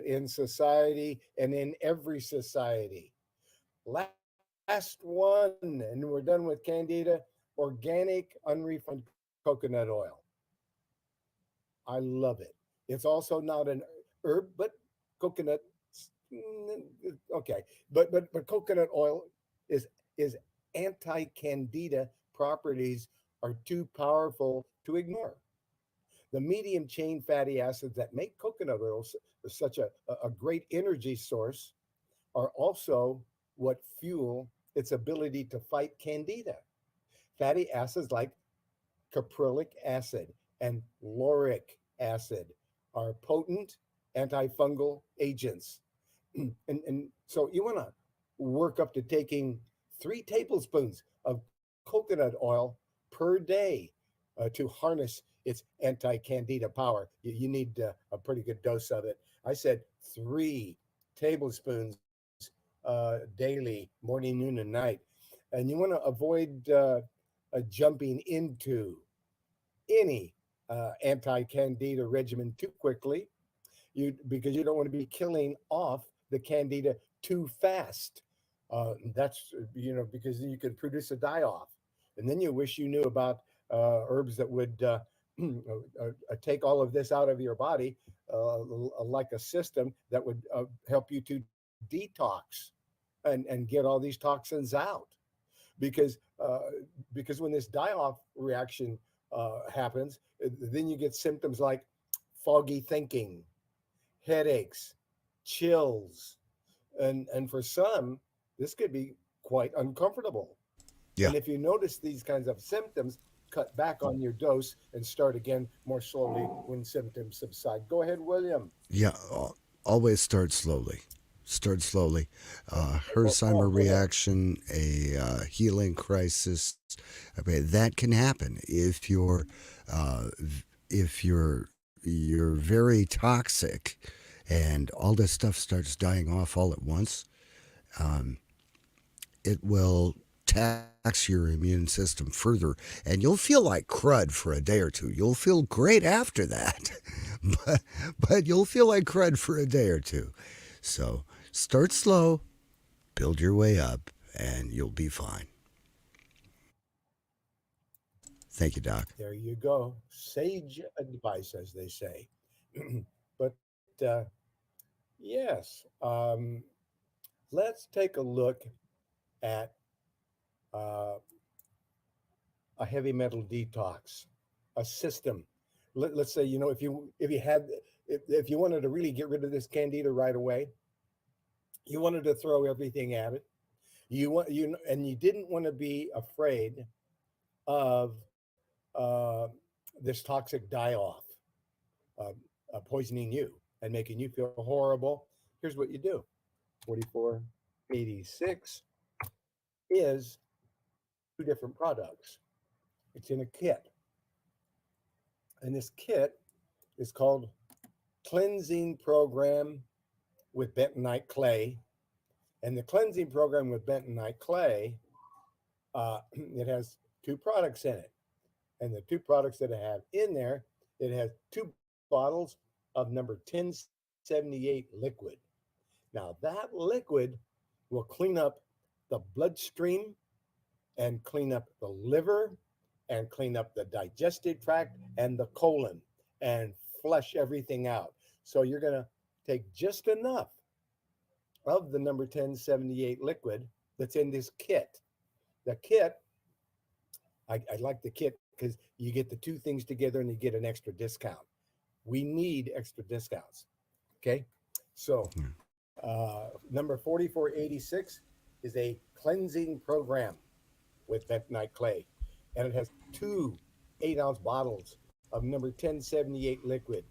in society and in every society. Last one, and we're done with candida: organic unrefined coconut oil. I love it. It's also not an herb, but coconut. Okay, but coconut oil is anti-candida properties are too powerful to ignore. The medium chain fatty acids that make coconut oil such a great energy source are also what fuel its ability to fight candida. Fatty acids like caprylic acid and lauric acid are potent antifungal agents. And so you want to work up to taking 3 tablespoons of coconut oil per day to harness its anti-candida power. You need a pretty good dose of it. I said 3 tablespoons daily, morning, noon, and night. And you want to avoid jumping into any anti-candida regimen too quickly, because you don't want to be killing off the candida too fast. That's because you can produce a die-off, and then you wish you knew about herbs that would take all of this out of your body, like a system that would help you to detox and get all these toxins out. Because when this die-off reaction happens, then you get symptoms like foggy thinking, headaches, chills, and for some, this could be quite uncomfortable.
Yeah.
And if you notice these kinds of symptoms, cut back on your dose and start again more slowly when symptoms subside. Go ahead, William.
Yeah, always start slowly. Start slowly. Hersheimer reaction, a healing crisis. I mean, that can happen if you're very toxic, and all this stuff starts dying off all at once. It will tax your immune system further, and you'll feel like crud for a day or two. You'll feel great after that, but you'll feel like crud for a day or two. So start slow, build your way up, and you'll be fine. Thank you, Doc.
There you go. Sage advice, as they say. But yes, let's take a look at a heavy metal detox, a system. Let's say, if you wanted to really get rid of this candida right away, you wanted to throw everything at it. And you didn't want to be afraid of this toxic die-off poisoning you and making you feel horrible. Here's what you do. 4486 is 2 different products. It's in a kit. And this kit is called Cleansing Program with Bentonite Clay. And the Cleansing Program with Bentonite Clay, it has 2 products in it. And the 2 products that I have in there, it has 2 bottles of number 1078 liquid. Now that liquid will clean up the bloodstream and clean up the liver and clean up the digestive tract and the colon and flush everything out. So you're going to take just enough of the number 1078 liquid that's in this kit. The kit, I like the kit because you get the 2 things together and you get an extra discount. We need extra discounts. Okay. So number 4486 is a cleansing program with bentonite clay. And it has 2 8-ounce bottles of number 1078 liquid.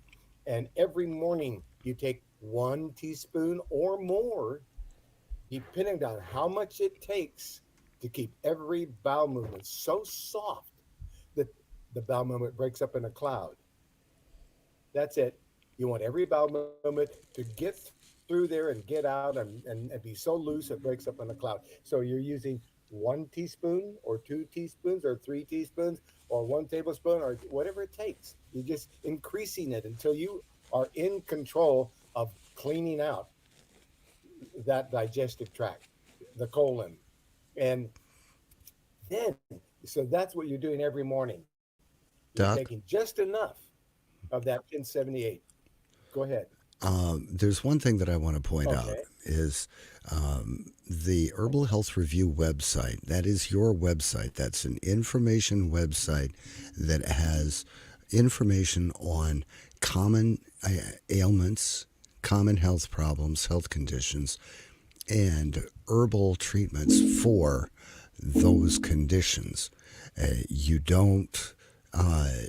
And every morning you take 1 teaspoon or more, depending on how much it takes to keep every bowel movement so soft that the bowel movement breaks up in a cloud. That's it. You want every bowel movement to get through there and get out and be so loose it breaks up in a cloud. So you're using 1 teaspoon or 2 teaspoons or 3 teaspoons or 1 tablespoon or whatever it takes. You're just increasing it until you are in control of cleaning out that digestive tract, the colon. And then, so that's what you're doing every morning. You're
Doc?
taking just enough of that 1078. Go ahead.
There's one thing that I want to point out
Okay.
is the Herbal Health Review website. That is your website. That's an information website that has information on common ailments, common health problems, health conditions, and herbal treatments for those conditions. You don't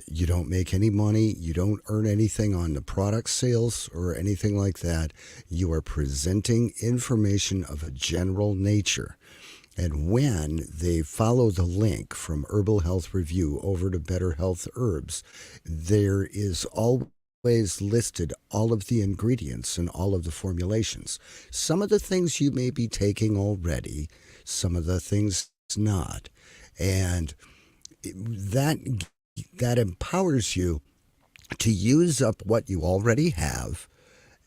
you don't make any money. You don't earn anything on the product sales or anything like that. You are presenting information of a general nature. And when they follow the link from Herbal Health Review over to Better Health Herbs, there is always listed all of the ingredients and all of the formulations. Some of the things you may be taking already, some of the things not. And that that empowers you to use up what you already have,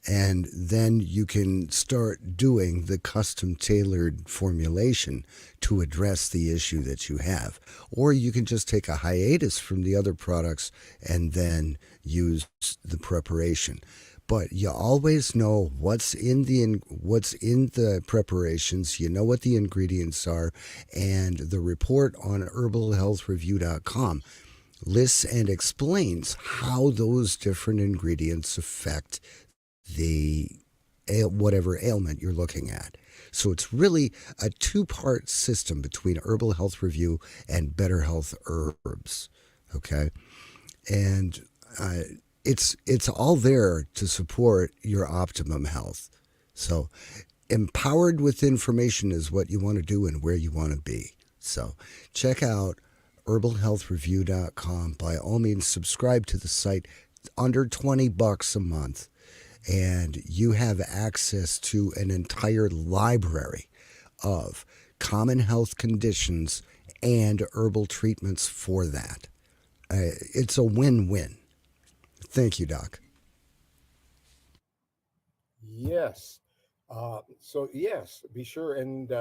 and then you can start doing the custom tailored formulation to address the issue that you have. Or you can just take a hiatus from the other products and then use the preparation. But you always know what's in the preparations. You know what the ingredients are, and the report on herbalhealthreview.com lists and explains how those different ingredients affect the whatever ailment you're looking at. So it's really a two-part system between Herbal Health Review and Better Health Herbs. Okay, and it's all there to support your optimum health. So empowered with information is what you want to do and where you want to be. So check out herbalhealthreview.com. By all means, subscribe to the site. Under $20 a month, and you have access to an entire library of common health conditions and herbal treatments for that. It's a win-win. Thank you, Doc.
Yes. Yes, be sure and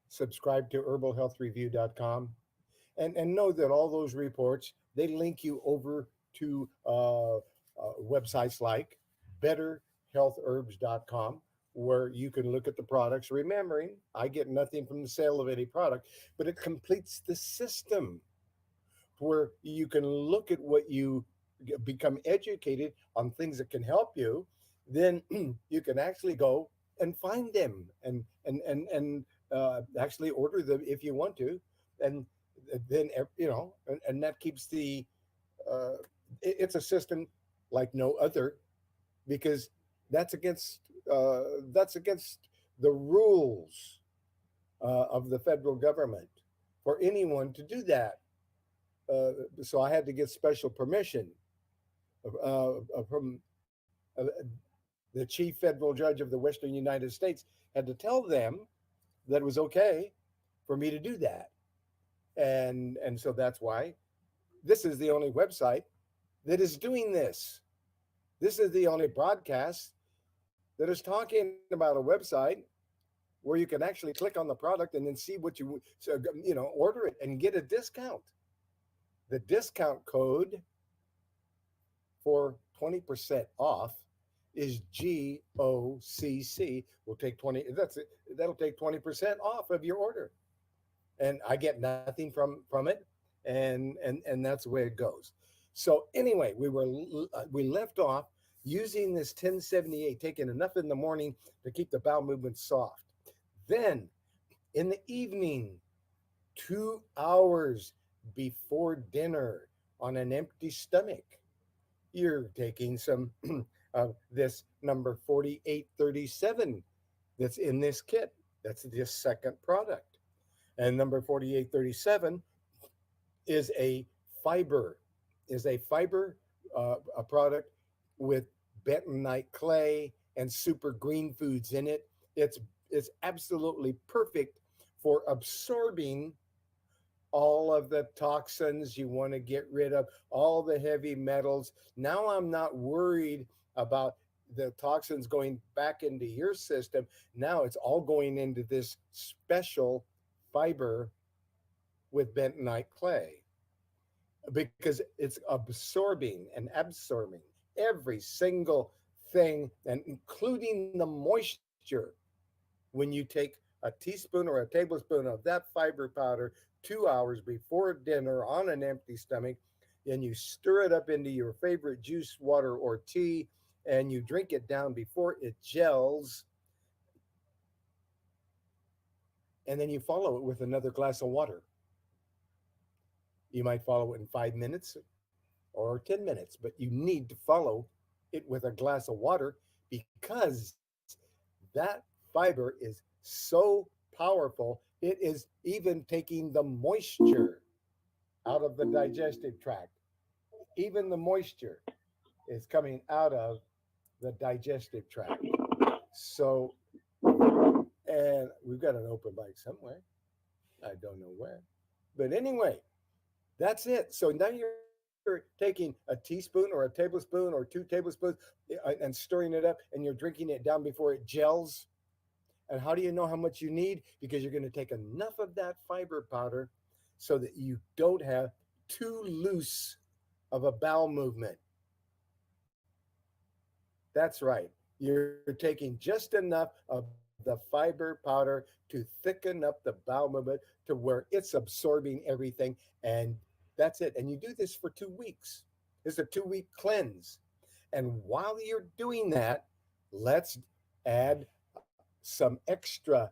subscribe to herbalhealthreview.com, and know that all those reports, they link you over to websites like betterhealthherbs.com, where you can look at the products, remembering I get nothing from the sale of any product, but it completes the system where you can look at what you become educated on, things that can help you. Then you can actually go and find them, and actually order them if you want to. And then and that keeps the uh, it's a system like no other, because that's against that's against the rules of the federal government for anyone to do that. So I had to get special permission from the chief federal judge of the Western United States. Had to tell them that it was okay for me to do that, and so that's why this is the only website that is doing this. This is the only broadcast that is talking about a website where you can actually click on the product and then see what order it and get a discount. The discount code for 20% off is GOCC. We'll take 20. That's it. That'll take 20% off of your order, and I get nothing from it, and that's the way it goes. So anyway, we left off using this 1078, taking enough in the morning to keep the bowel movement soft. Then in the evening, 2 hours before dinner, on an empty stomach, you're taking some of this number 4837 that's in this kit. That's the second product. And number 4837 is a fiber, a product with bentonite clay and super green foods in it. It's absolutely perfect for absorbing all of the toxins you want to get rid of, all the heavy metals. Now I'm not worried about the toxins going back into your system. Now it's all going into this special fiber with bentonite clay, because it's absorbing and absorbing. every single thing, and including the moisture. When you take a teaspoon or a tablespoon of that fiber powder 2 hours before dinner on an empty stomach, and you stir it up into your favorite juice, water, or tea, and you drink it down before it gels, and then you follow it with another glass of water. You might follow it in 5 minutes or 10 minutes, but you need to follow it with a glass of water because that fiber is so powerful. It is even taking the moisture out of the digestive tract. Even the moisture is coming out of the digestive tract. So, and we've got an open mic somewhere. I don't know where. But anyway, that's it. So now you're taking a teaspoon or a tablespoon or 2 tablespoons and stirring it up, and you're drinking it down before it gels. And how do you know how much you need? Because you're going to take enough of that fiber powder so that you don't have too loose of a bowel movement. That's right. You're taking just enough of the fiber powder to thicken up the bowel movement to where it's absorbing everything. And that's it. And you do this for 2 weeks. It's a 2 week cleanse. And while you're doing that, let's add some extra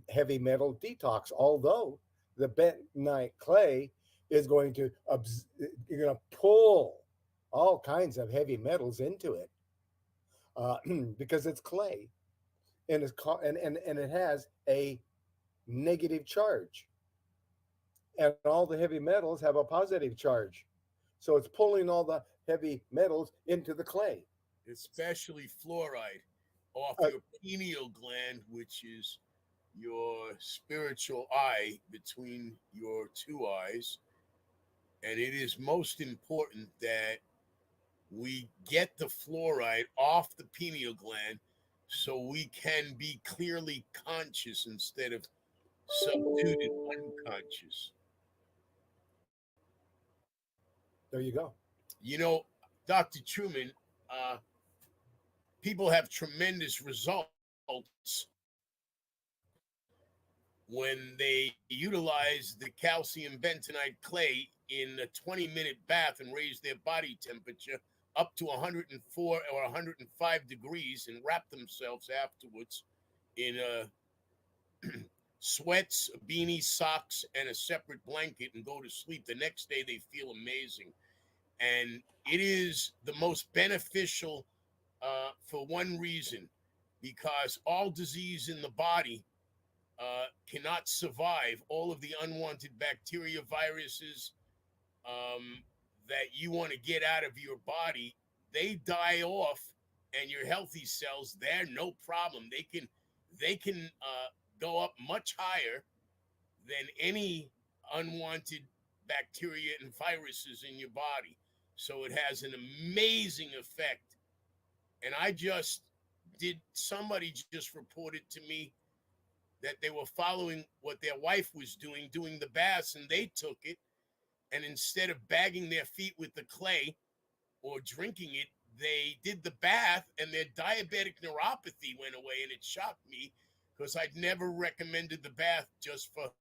heavy metal detox. Although the bentonite clay is going to, you're going to pull all kinds of heavy metals into it because it's clay and and it has a negative charge, and all the heavy metals have a positive charge, so it's pulling all the heavy metals into the clay.
especially fluoride, off
Uh,
your pineal gland, which is your spiritual eye between your two eyes. And it is most important that we get the fluoride off the pineal gland so we can be clearly conscious instead of subdued and unconscious.
there you go.
You know, Dr. Truman, uh, people have tremendous results when they utilize the calcium bentonite clay in a 20-minute bath and raise their body temperature up to 104 or 105 degrees and wrap themselves afterwards in sweats, a beanie, socks, and a separate blanket and go to sleep. The next day, they feel amazing. And it is the most beneficial for one reason, because all disease in the body cannot survive all of the unwanted bacteria, viruses that you want to get out of your body. They die off, and your healthy cells, they're no problem. They can go up much higher than any unwanted bacteria and viruses in your body. So it has an amazing effect. And I just did, somebody just reported to me that they were following what their wife was doing the baths, and they took it. And instead of bagging their feet with the clay or drinking it, they did the bath, and their diabetic neuropathy went away. And it shocked me because I'd never recommended the bath just for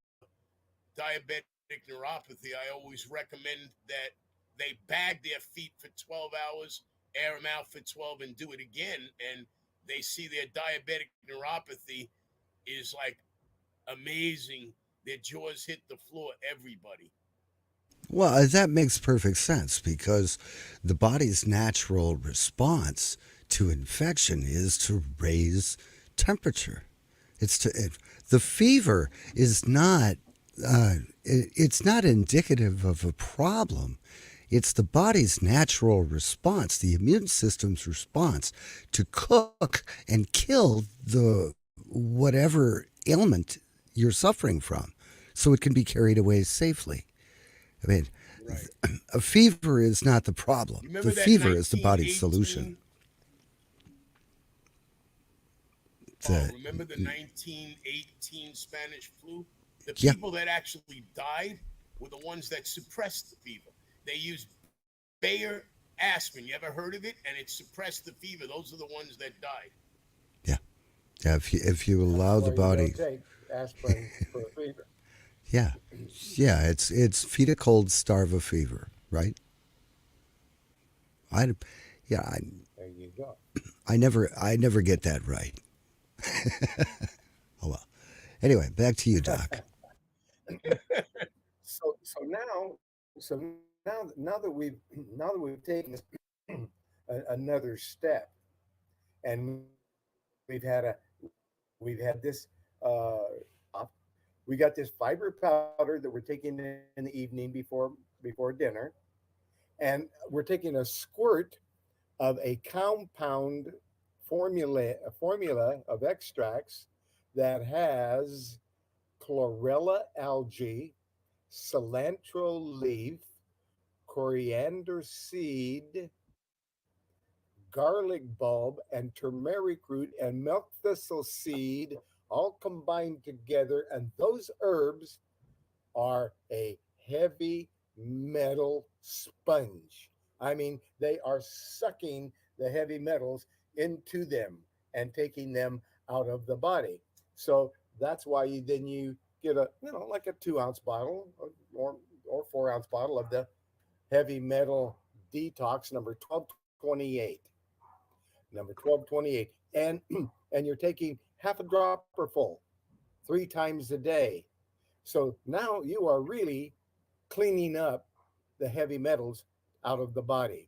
diabetic neuropathy. I always recommend that they bag their feet for 12 hours, air them out for 12, and do it again. And they see their diabetic neuropathy is like amazing. Their jaws hit the floor, everybody.
Well, that makes perfect sense because the body's natural response to infection is to raise temperature. The fever is not it's not indicative of a problem. It's the body's natural response, the immune system's response to cook and kill the whatever ailment you're suffering from, so it can be carried away safely. I mean,
Right.
a fever is not the problem.
Remember
The
that
fever is the body's
1918
solution. The-
remember the 1918 Spanish flu? The
Yeah.
people that actually died were the ones that suppressed the fever. They used Bayer aspirin. You ever heard of it? And it suppressed the fever. Those are the ones that died.
Yeah. Yeah. If you allow the
Why you don't
body,
take aspirin for a fever.
yeah, yeah. It's feed a cold, starve a fever, right? I, yeah.
There you go.
I never get that right. Oh well. Anyway, back to you, Doc.
So now that we've taken this another step, and we've had this op- we got this fiber powder that we're taking in the evening before dinner, and we're taking a squirt of a compound formula of extracts that has chlorella algae, cilantro leaf, coriander seed, garlic bulb, and turmeric root and milk thistle seed all combined together. And those herbs are a heavy metal sponge. I mean, they are sucking the heavy metals into them and taking them out of the body. So that's why you get like a 2 ounce bottle or 4 ounce bottle of the heavy metal detox number 1228, number 1228, and you're taking half a dropper full 3 times a day. So now you are really cleaning up the heavy metals out of the body.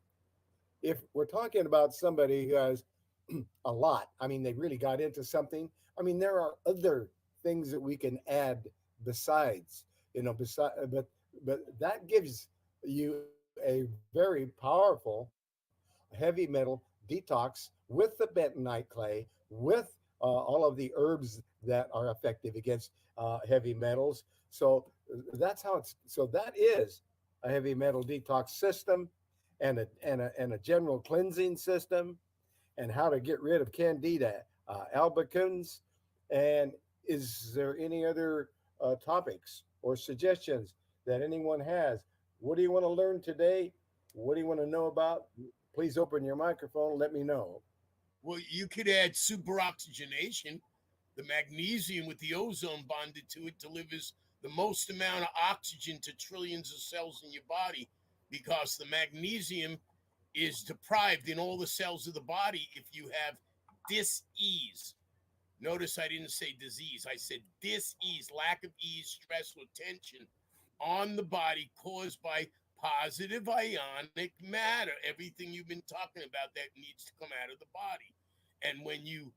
If we're talking about somebody who has a lot, I mean, they really got into something. I mean, there are other things that we can add besides, but that gives you a very powerful heavy metal detox with the bentonite clay, with all of the herbs that are effective against heavy metals. So that is a heavy metal detox system, and a general cleansing system, and how to get rid of candida albicans. And is there any other topics or suggestions that anyone has? What do you want to learn today? What do you want to know about? Please open your microphone. Let me know.
Well, you could add superoxygenation. The magnesium with the ozone bonded to it delivers the most amount of oxygen to trillions of cells in your body because the magnesium is deprived in all the cells of the body if you have dis-ease. Notice I didn't say disease. I said dis-ease, lack of ease, stress, or tension on the body caused by positive ionic matter. Everything you've been talking about that needs to come out of the body. And when you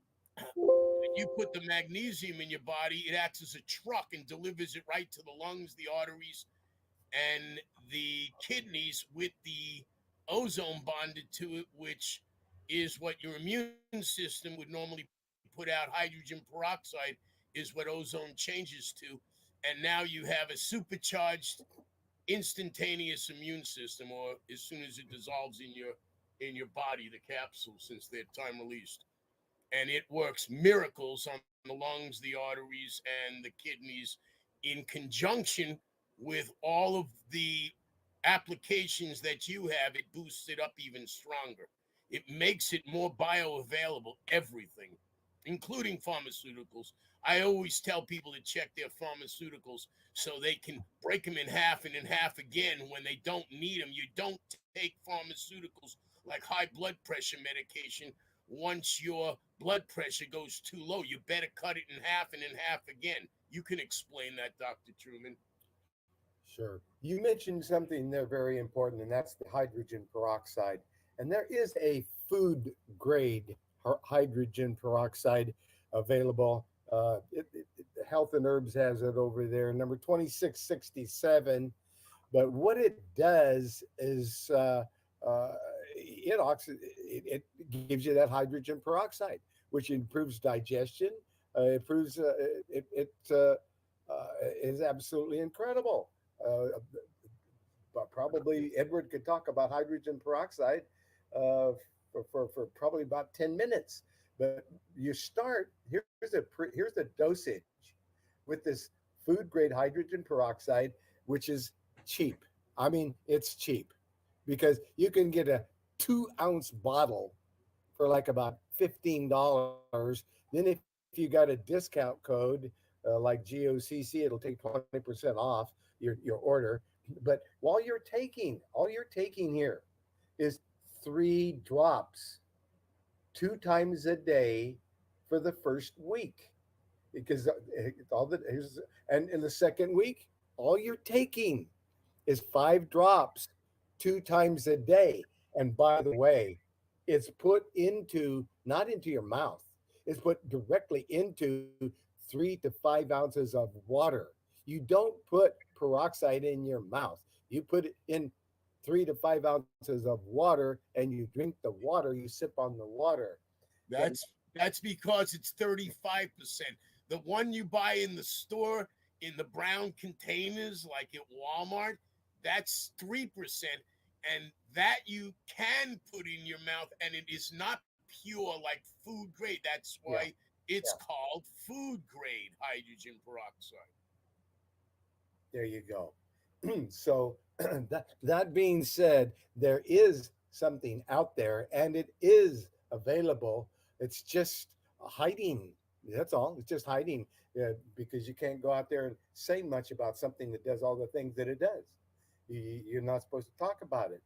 put the magnesium in your body, it acts as a truck and delivers it right to the lungs, the arteries, and the kidneys with the ozone bonded to it, which is what your immune system would normally put out. Hydrogen peroxide is what ozone changes to. And now you have a supercharged instantaneous immune system, or as soon as it dissolves in your body, the capsule, since they're time released. And it works miracles on the lungs, the arteries, and the kidneys in conjunction with all of the applications that you have. It boosts it up even stronger. It makes it more bioavailable, everything, including pharmaceuticals. I always tell people to check their pharmaceuticals so they can break them in half and in half again when they don't need them. You don't take pharmaceuticals like high blood pressure medication once your blood pressure goes too low. You better cut it in half and in half again. You can explain that, Dr. Truman.
Sure. You mentioned something there very important, and that's the hydrogen peroxide. And there is a food grade hydrogen peroxide available. Health and Herbs has it over there, number 2667. But what it does is it gives you that hydrogen peroxide, which improves digestion. Improves is absolutely incredible. Uh, but probably Edward could talk about hydrogen peroxide for probably about 10 minutes. But you start, here's the dosage with this food grade hydrogen peroxide, which is cheap. I mean, it's cheap because you can get 2-ounce bottle for like about $15. Then if you got a discount code like GOCC, it'll take 20% off your order. But all you're taking here is 3 drops 2 times a day for the first week, because and in the second week, all you're taking is 5 drops 2 times a day. And by the way, it's put into, not into your mouth, it's put directly into 3 to 5 ounces of water. You don't put peroxide in your mouth. You put it in 3 to 5 ounces of water, and you drink the water, you sip on the water.
That's because it's 35%. The one you buy in the store in the brown containers, like at Walmart, that's 3%. And that you can put in your mouth, and it is not pure like food grade. That's why it's called food grade hydrogen peroxide.
There you go. So that being said, there is something out there, and it is available. It's just hiding. That's all. It's just hiding because you can't go out there and say much about something that does all the things that it does. You're not supposed to talk about it.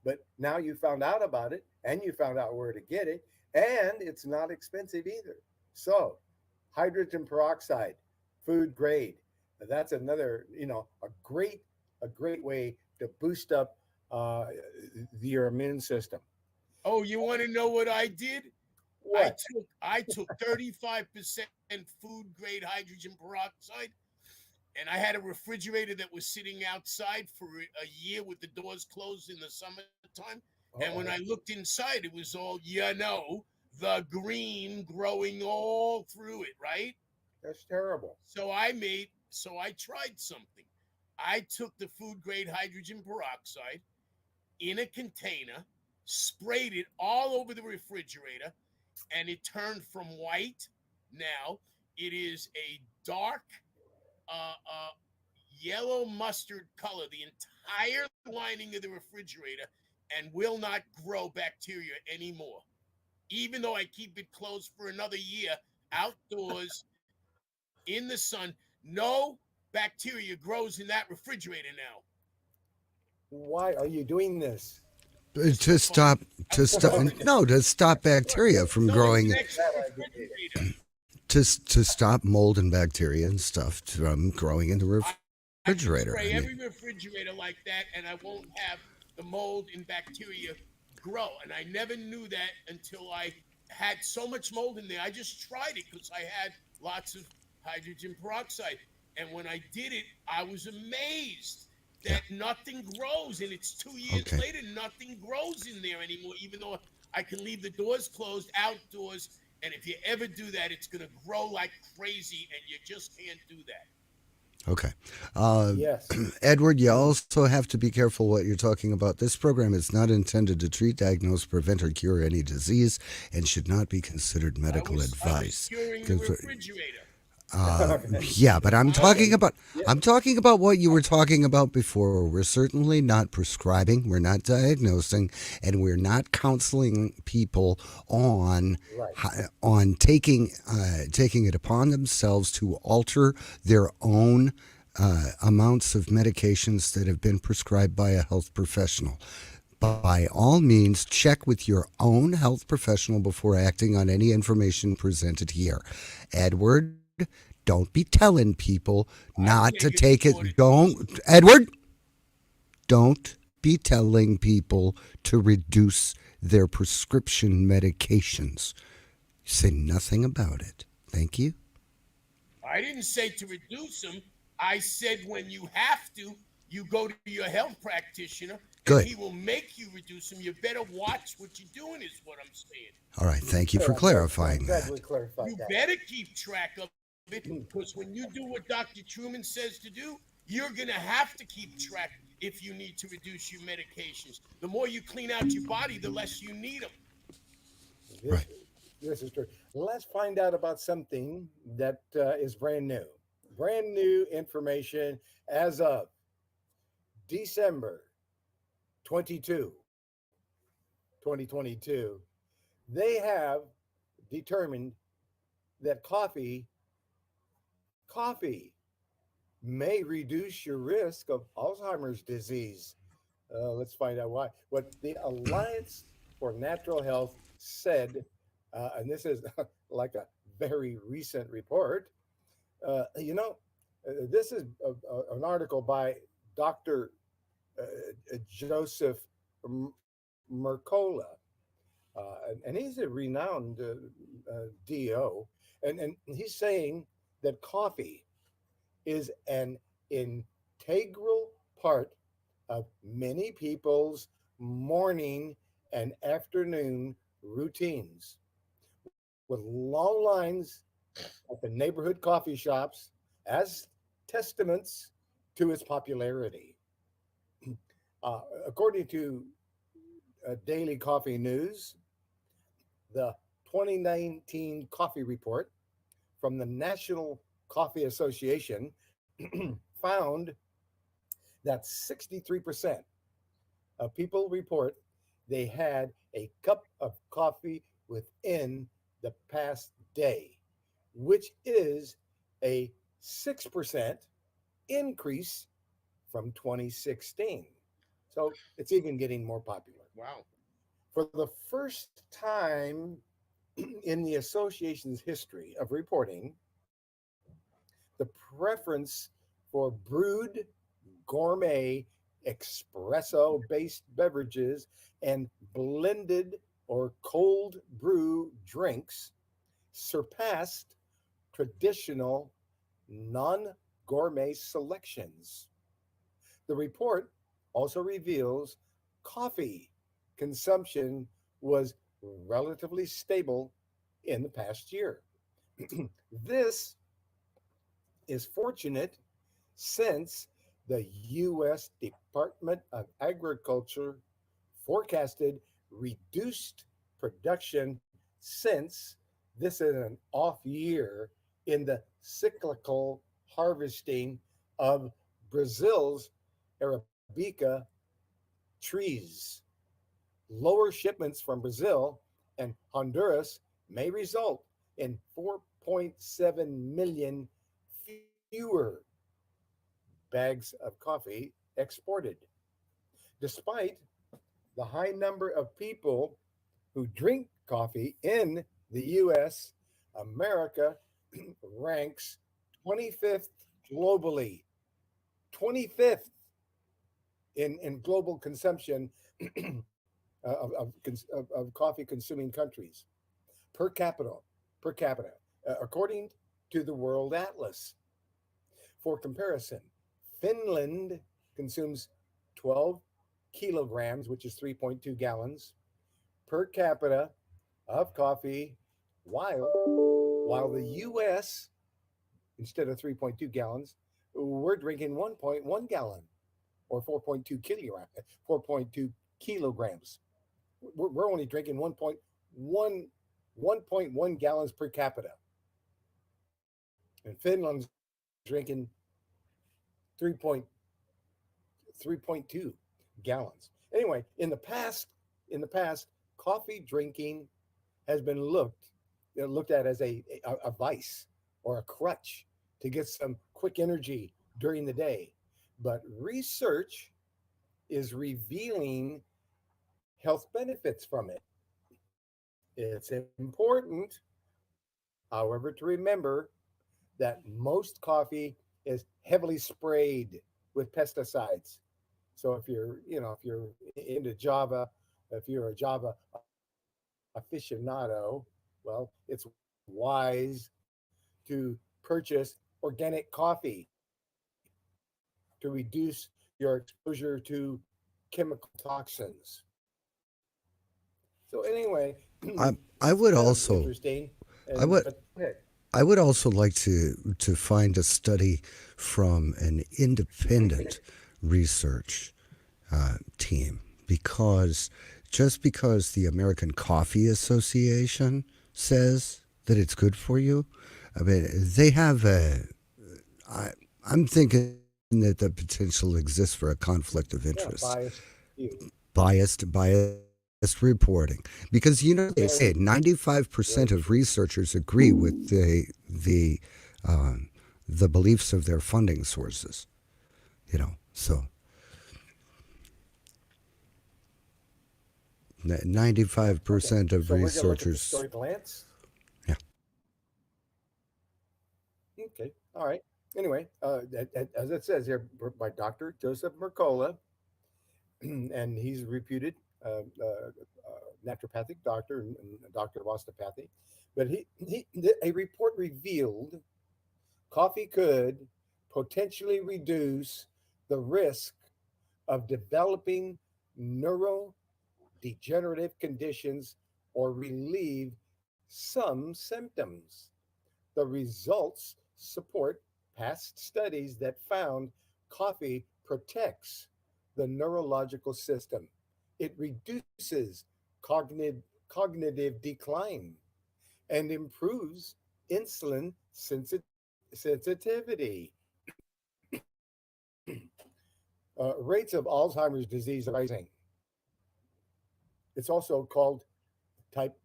But now you found out about it, and you found out where to get it, and it's not expensive either. So hydrogen peroxide, food grade. That's another, a great way to boost up your immune system.
Oh, you want to know what I did?
What?
I took 35% food grade hydrogen peroxide, and I had a refrigerator that was sitting outside for a year with the doors closed in the summertime. And when I looked inside, it was all, the green growing all through it, right?
That's terrible.
So I tried something. I took the food grade hydrogen peroxide in a container, sprayed it all over the refrigerator, and it turned from white. Now it is a dark yellow mustard color, the entire lining of the refrigerator, and will not grow bacteria anymore. Even though I keep it closed for another year outdoors in the sun, no bacteria grows in that refrigerator now.
Why are you doing this?
To stop bacteria from growing, to stop mold and bacteria and stuff from growing in the refrigerator.
I spray every refrigerator like that, and I won't have the mold and bacteria grow. And I never knew that until I had so much mold in there. I just tried it because I had lots of hydrogen peroxide. And when I did it, I was amazed that nothing grows. And it's 2 years later, nothing grows in there anymore, even though I can leave the doors closed outdoors. And if you ever do that, it's going to grow like crazy, and you just can't do that.
Okay.
Yes.
Edward, you also have to be careful what you're talking about. This program is not intended to treat, diagnose, prevent, or cure any disease and should not be considered medical advice.
I was curing the refrigerator.
Yeah, but I'm talking about what you were talking about before. We're certainly not prescribing, we're not diagnosing, and we're not counseling people on taking it upon themselves to alter their own amounts of medications that have been prescribed by a health professional. By all means, check with your own health professional before acting on any information presented here. Edward, don't be telling people not to take it. Edward, don't be telling people to reduce their prescription medications. Say nothing about it. Thank you.
I didn't say to reduce them. I said when you have to, you go to your health practitioner.
Good.
And he will make you reduce them. You better watch what you're doing, is what I'm saying.
All right. Thank you for clarifying that.
You better keep track of it, because when you do what Dr. Truman says to do, you're going to have to keep track if you need to reduce your medications. The more you clean out your body, the less you need them.
Right. This is true. Let's find out about something that is brand new. Brand new information as of December 22. 2022, they have determined that coffee may reduce your risk of Alzheimer's disease. Let's find out why. What the Alliance for Natural Health said, and this is like a very recent report. This is an article by Dr. Joseph Mercola, and he's a renowned DO, and he's saying that coffee is an integral part of many people's morning and afternoon routines, with long lines at the neighborhood coffee shops as testaments to its popularity. According to Daily Coffee News, the 2019 coffee report from the National Coffee Association found that 63% of people report they had a cup of coffee within the past day, which is a 6% increase from 2016. So it's even getting more popular.
Wow.
For the first time in the association's history of reporting, the preference for brewed gourmet espresso based beverages and blended or cold brew drinks surpassed traditional non gourmet selections. The report also reveals coffee consumption was relatively stable in the past year. This is fortunate since the U.S. Department of Agriculture forecasted reduced production since this is an off year in the cyclical harvesting of Brazil's Arabica trees. Lower shipments from Brazil and Honduras may result in 4.7 million fewer bags of coffee exported. Despite the high number of people who drink coffee in the US, America ranks 25th globally, 25th in global consumption of coffee consuming countries per capita, according to the World Atlas. For comparison, Finland consumes 12 kilograms, which is 3.2 gallons per capita of coffee, while the US, instead of 3.2 gallons, we're drinking 1.1 gallon or 4.2 kilograms. We're only drinking 1.1 gallons per capita. And Finland's drinking 3.2 gallons. Anyway, in the past, coffee drinking has been looked at as a vice or a crutch to get some quick energy during the day. But research is revealing health benefits from it. It's important, however, to remember that most coffee is heavily sprayed with pesticides. So if you're into Java, if you're a Java aficionado, well, it's wise to purchase organic coffee to reduce your exposure to chemical toxins. So anyway,
I would also
interesting.
I would also like to find a study from an independent research team, because just because the American Coffee Association says that it's good for you, I mean, they have I'm thinking that the potential exists for a conflict of interest.
Biased
reporting, because they say 95% of researchers agree with the beliefs of their funding sources. So 95% of
So we're gonna look at the
researchers.
story glance.
Yeah.
Okay. All right. Anyway, as it says here by Dr. Joseph Mercola, and he's a reputed naturopathic doctor and a doctor of osteopathy. But a report revealed coffee could potentially reduce the risk of developing neurodegenerative conditions or relieve some symptoms. The results support past studies that found coffee protects the neurological system. It reduces cognitive decline and improves insulin sensitivity. Rates of Alzheimer's disease are rising. It's also called type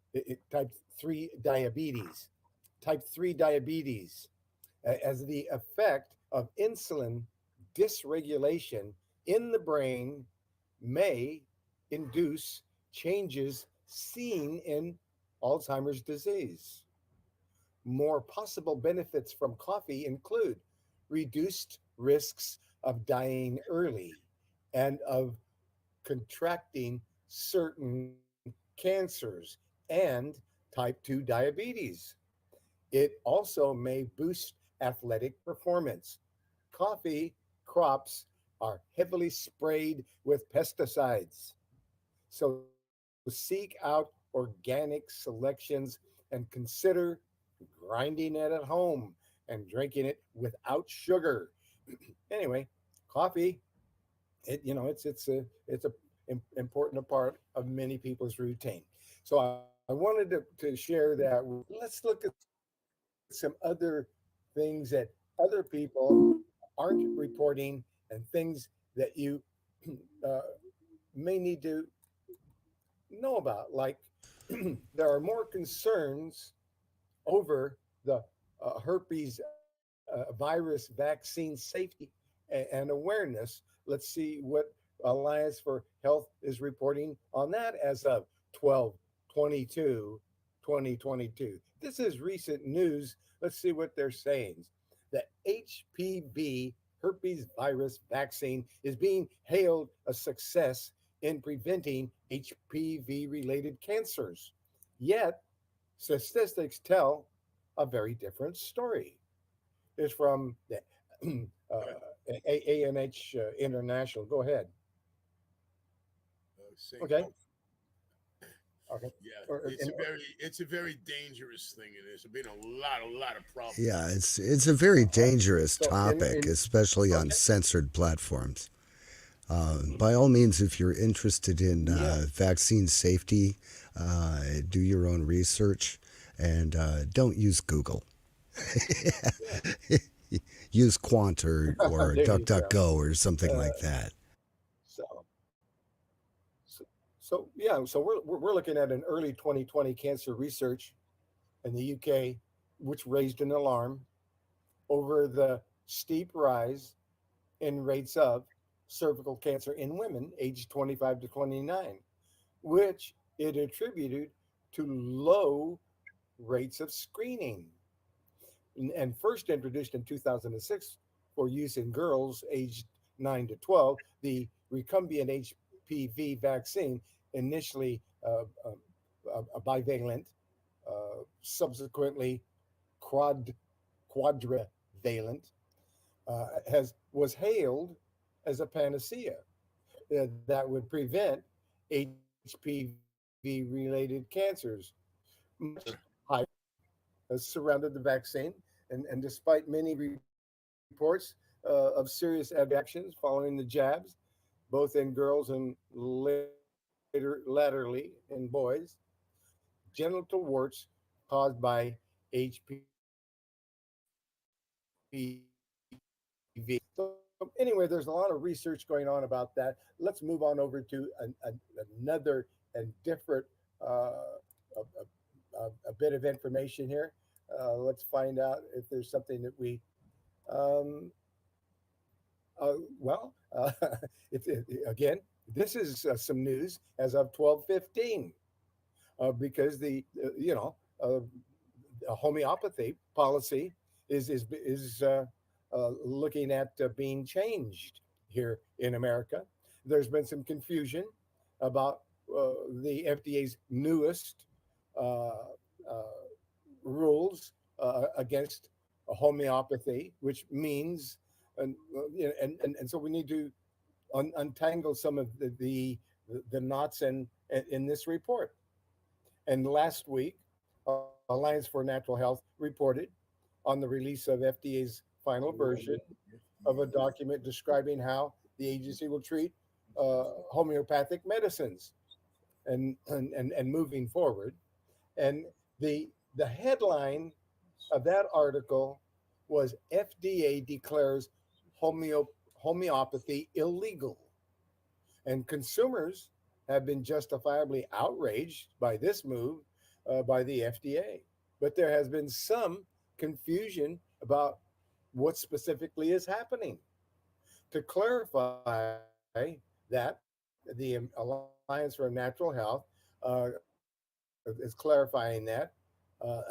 3 diabetes. Type 3 diabetes as the effect of insulin dysregulation in the brain may induce changes seen in Alzheimer's disease. More possible benefits from coffee include reduced risks of dying early and of contracting certain cancers and type 2 diabetes. It also may boost athletic performance. Coffee crops are heavily sprayed with pesticides. So seek out organic selections and consider grinding it at home and drinking it without sugar. Anyway, coffee, it's a important part of many people's routine. So I wanted to share that. Let's look at some other things that other people aren't reporting and things that you uh, may need to know about. Like there are more concerns over the herpes virus vaccine safety and awareness. Let's see what Alliance for Health is reporting on that as of 12/22/2022. This is recent news. Let's see what they're saying. The HPV herpes virus vaccine is being hailed a success in preventing HPV related cancers. Yet, statistics tell a very different story. It's from the ANH International. Go ahead. Okay.
Signup.
Okay.
Yeah,
Or,
it's
and,
a very dangerous thing, and there's been a lot of problems.
Yeah, it's a very dangerous
so
topic, especially on
okay.
censored platforms. By all means, if you're interested in
Yeah.
vaccine safety, do your own research and don't use Google.
Yeah.
Use Quant or
There you go.
DuckDuckGo or something
Uh,
like that.
so, so yeah. So we're looking at an early 2020 cancer research in the UK, which raised an alarm over the steep rise in rates of cervical cancer in women aged 25 to 29, which it attributed to low rates of screening. And first introduced in 2006 for use in girls aged 9 to 12, the recombinant HPV vaccine, initially a bivalent, subsequently quad, quadrivalent, has was hailed as a panacea that would prevent HPV related cancers. Much hype has surrounded the vaccine, and despite many reports of serious adverse reactions following the jabs, both in girls and laterally in boys, genital warts caused by HPV. So anyway, there's a lot of research going on about that. Let's move on over to another and different a bit of information here. Let's find out if there's something that we um, well, again, this is some news as of 12:15 because the homeopathy policy is looking at being changed here in America. There's been some confusion about the FDA's newest uh, uh, rules against homeopathy, which means, and so we need to untangle some of the knots in this report. And last week, Alliance for Natural Health reported on the release of FDA's final version of a document describing how the agency will treat homeopathic medicines and moving forward. And the headline of that article was FDA declares homeopathy illegal. And consumers have been justifiably outraged by this move by the FDA. But there has been some confusion about what specifically is happening. To clarify that, the Alliance for Natural Health is clarifying that, uh,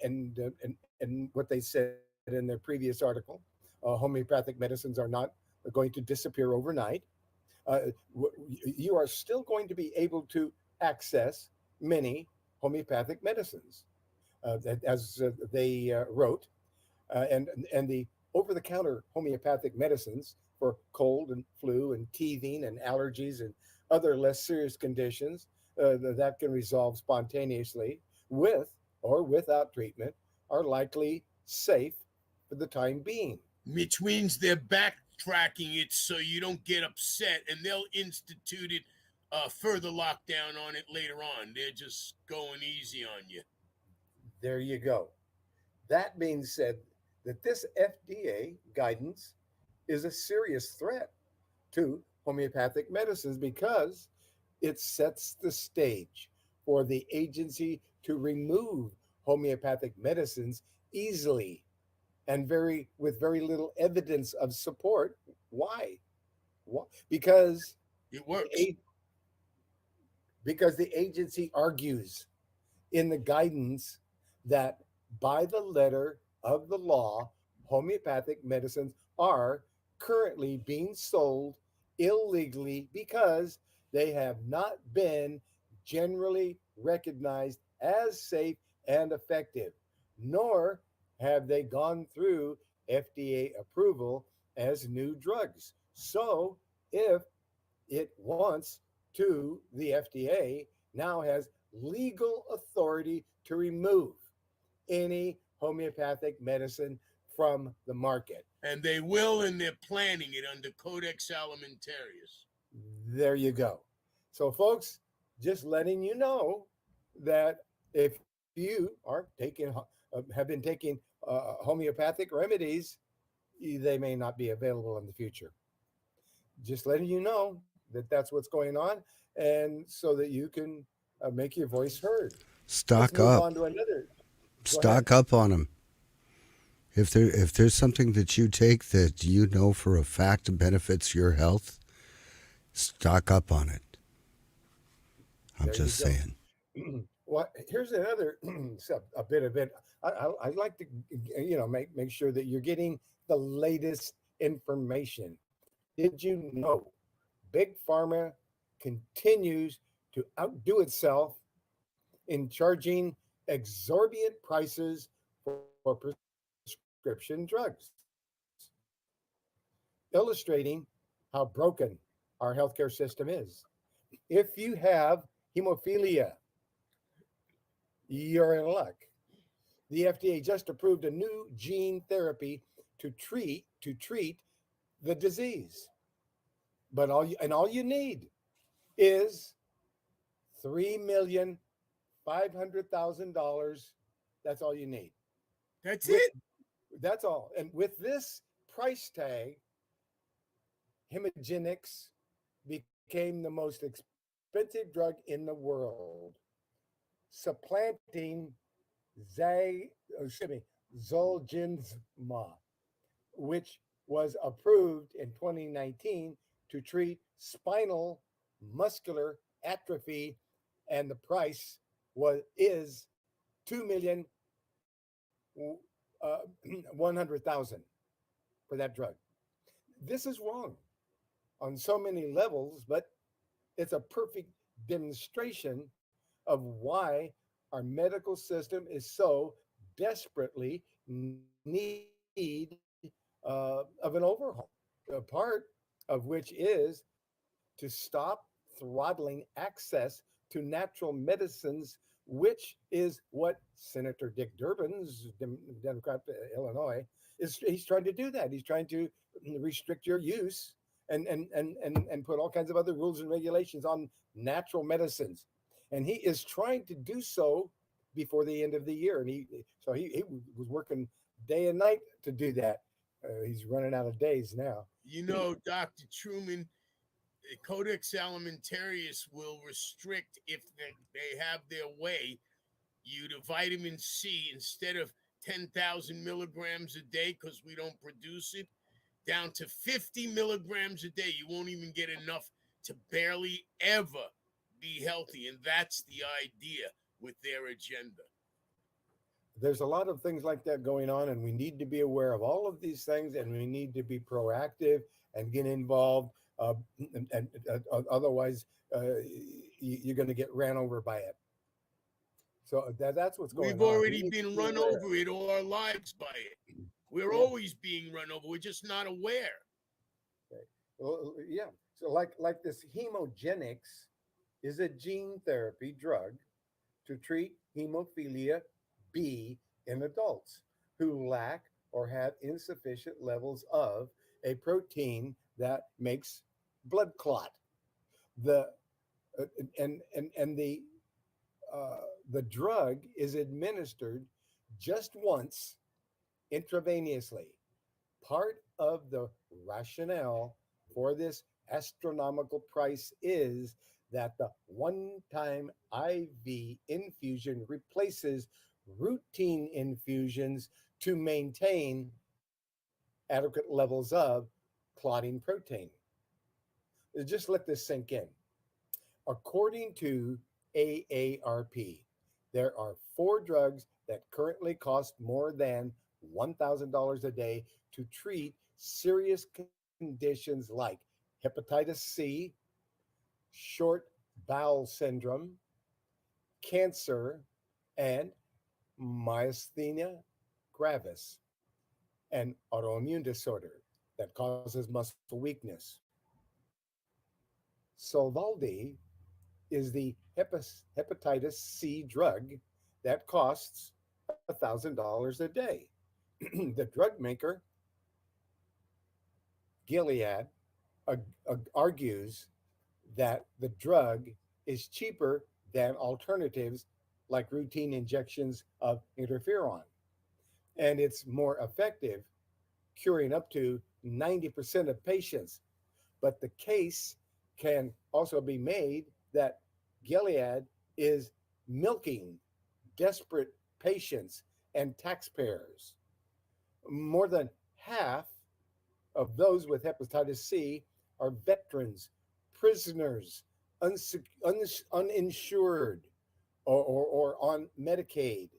and what they said in their previous article, homeopathic medicines are not going to disappear overnight. You are still going to be able to access many homeopathic medicines, as they wrote, and the over-the-counter homeopathic medicines for cold and flu and teething and allergies and other less serious conditions that can resolve spontaneously with or without treatment are likely safe for the time being.
Which means they're backtracking it so you don't get upset, and they'll institute it further lockdown on it later on. They're just going easy on you.
There you go. That being said, that this FDA guidance is a serious threat to homeopathic medicines because it sets the stage for the agency to remove homeopathic medicines easily and very little evidence of support. Why? Because
It works.
because the agency argues in the guidance that by the letter of the law, homeopathic medicines are currently being sold illegally because they have not been generally recognized as safe and effective, nor have they gone through FDA approval as new drugs. So, if it wants to, the FDA now has legal authority to remove any homeopathic medicine from the market.
And they will, and they're planning it under Codex Alimentarius.
There you go. So, folks, just letting you know that if you have been taking homeopathic remedies, they may not be available in the future. Just letting you know that that's what's going on, and so that you can make your voice heard.
Stock
Let's move
up.
on to another.
Stock up on them. If there's something that you take that you know for a fact benefits your health, stock up on it. I'm
There
just
you go.
saying.
Well, here's another a bit of it. I'd like to make sure that you're getting the latest information. Did you know Big Pharma continues to outdo itself in charging exorbitant prices for prescription drugs, illustrating how broken our healthcare system is. If you have hemophilia, you're in luck. The FDA just approved a new gene therapy to treat the disease. But all you need is $3,500,000. That's all you need.
That's
With,
it.
that's all. And with this price tag, hemogenics became the most expensive expensive drug in the world, supplanting Zolgensma, which was approved in 2019 to treat spinal muscular atrophy, and the price is 2,100,000 for that drug. This is wrong on so many levels, but it's a perfect demonstration of why our medical system is so desperately need of an overhaul. A part of which is to stop throttling access to natural medicines, which is what Senator Dick Durbin's Democrat Illinois he's trying to do. That he's trying to restrict your use and put all kinds of other rules and regulations on natural medicines, and he is trying to do so before the end of the year. And he was working day and night to do that. He's running out of days now.
You know, Dr. Truman, Codex Alimentarius will restrict, if they have their way, you to vitamin C instead of 10,000 milligrams a day, because we don't produce it, down to 50 milligrams a day. You won't even get enough to barely ever be healthy. And that's the idea with their agenda.
There's a lot of things like that going on, and we need to be aware of all of these things, and we need to be proactive and get involved. Otherwise, you're going to get ran over by it. So that's what's going on.
We've already been run over it all our lives by it. We're always being run over. We're just not aware.
Okay. Well, yeah. So like this Hemogenics is a gene therapy drug to treat hemophilia B in adults who lack or have insufficient levels of a protein that makes blood clot. The drug is administered just once intravenously. Part of the rationale for this astronomical price is that the one-time IV infusion replaces routine infusions to maintain adequate levels of clotting protein. Just let this sink in. According to AARP, there are 4 drugs that currently cost more than $1,000 a day to treat serious conditions like hepatitis C, short bowel syndrome, cancer, and myasthenia gravis, an autoimmune disorder that causes muscle weakness. Sovaldi is the hepatitis C drug that costs $1,000 a day. The drug maker, Gilead, argues that the drug is cheaper than alternatives like routine injections of interferon, and it's more effective, curing up to 90% of patients. But the case can also be made that Gilead is milking desperate patients and taxpayers. More than half of those with hepatitis C are veterans, prisoners, uninsured, or on Medicaid.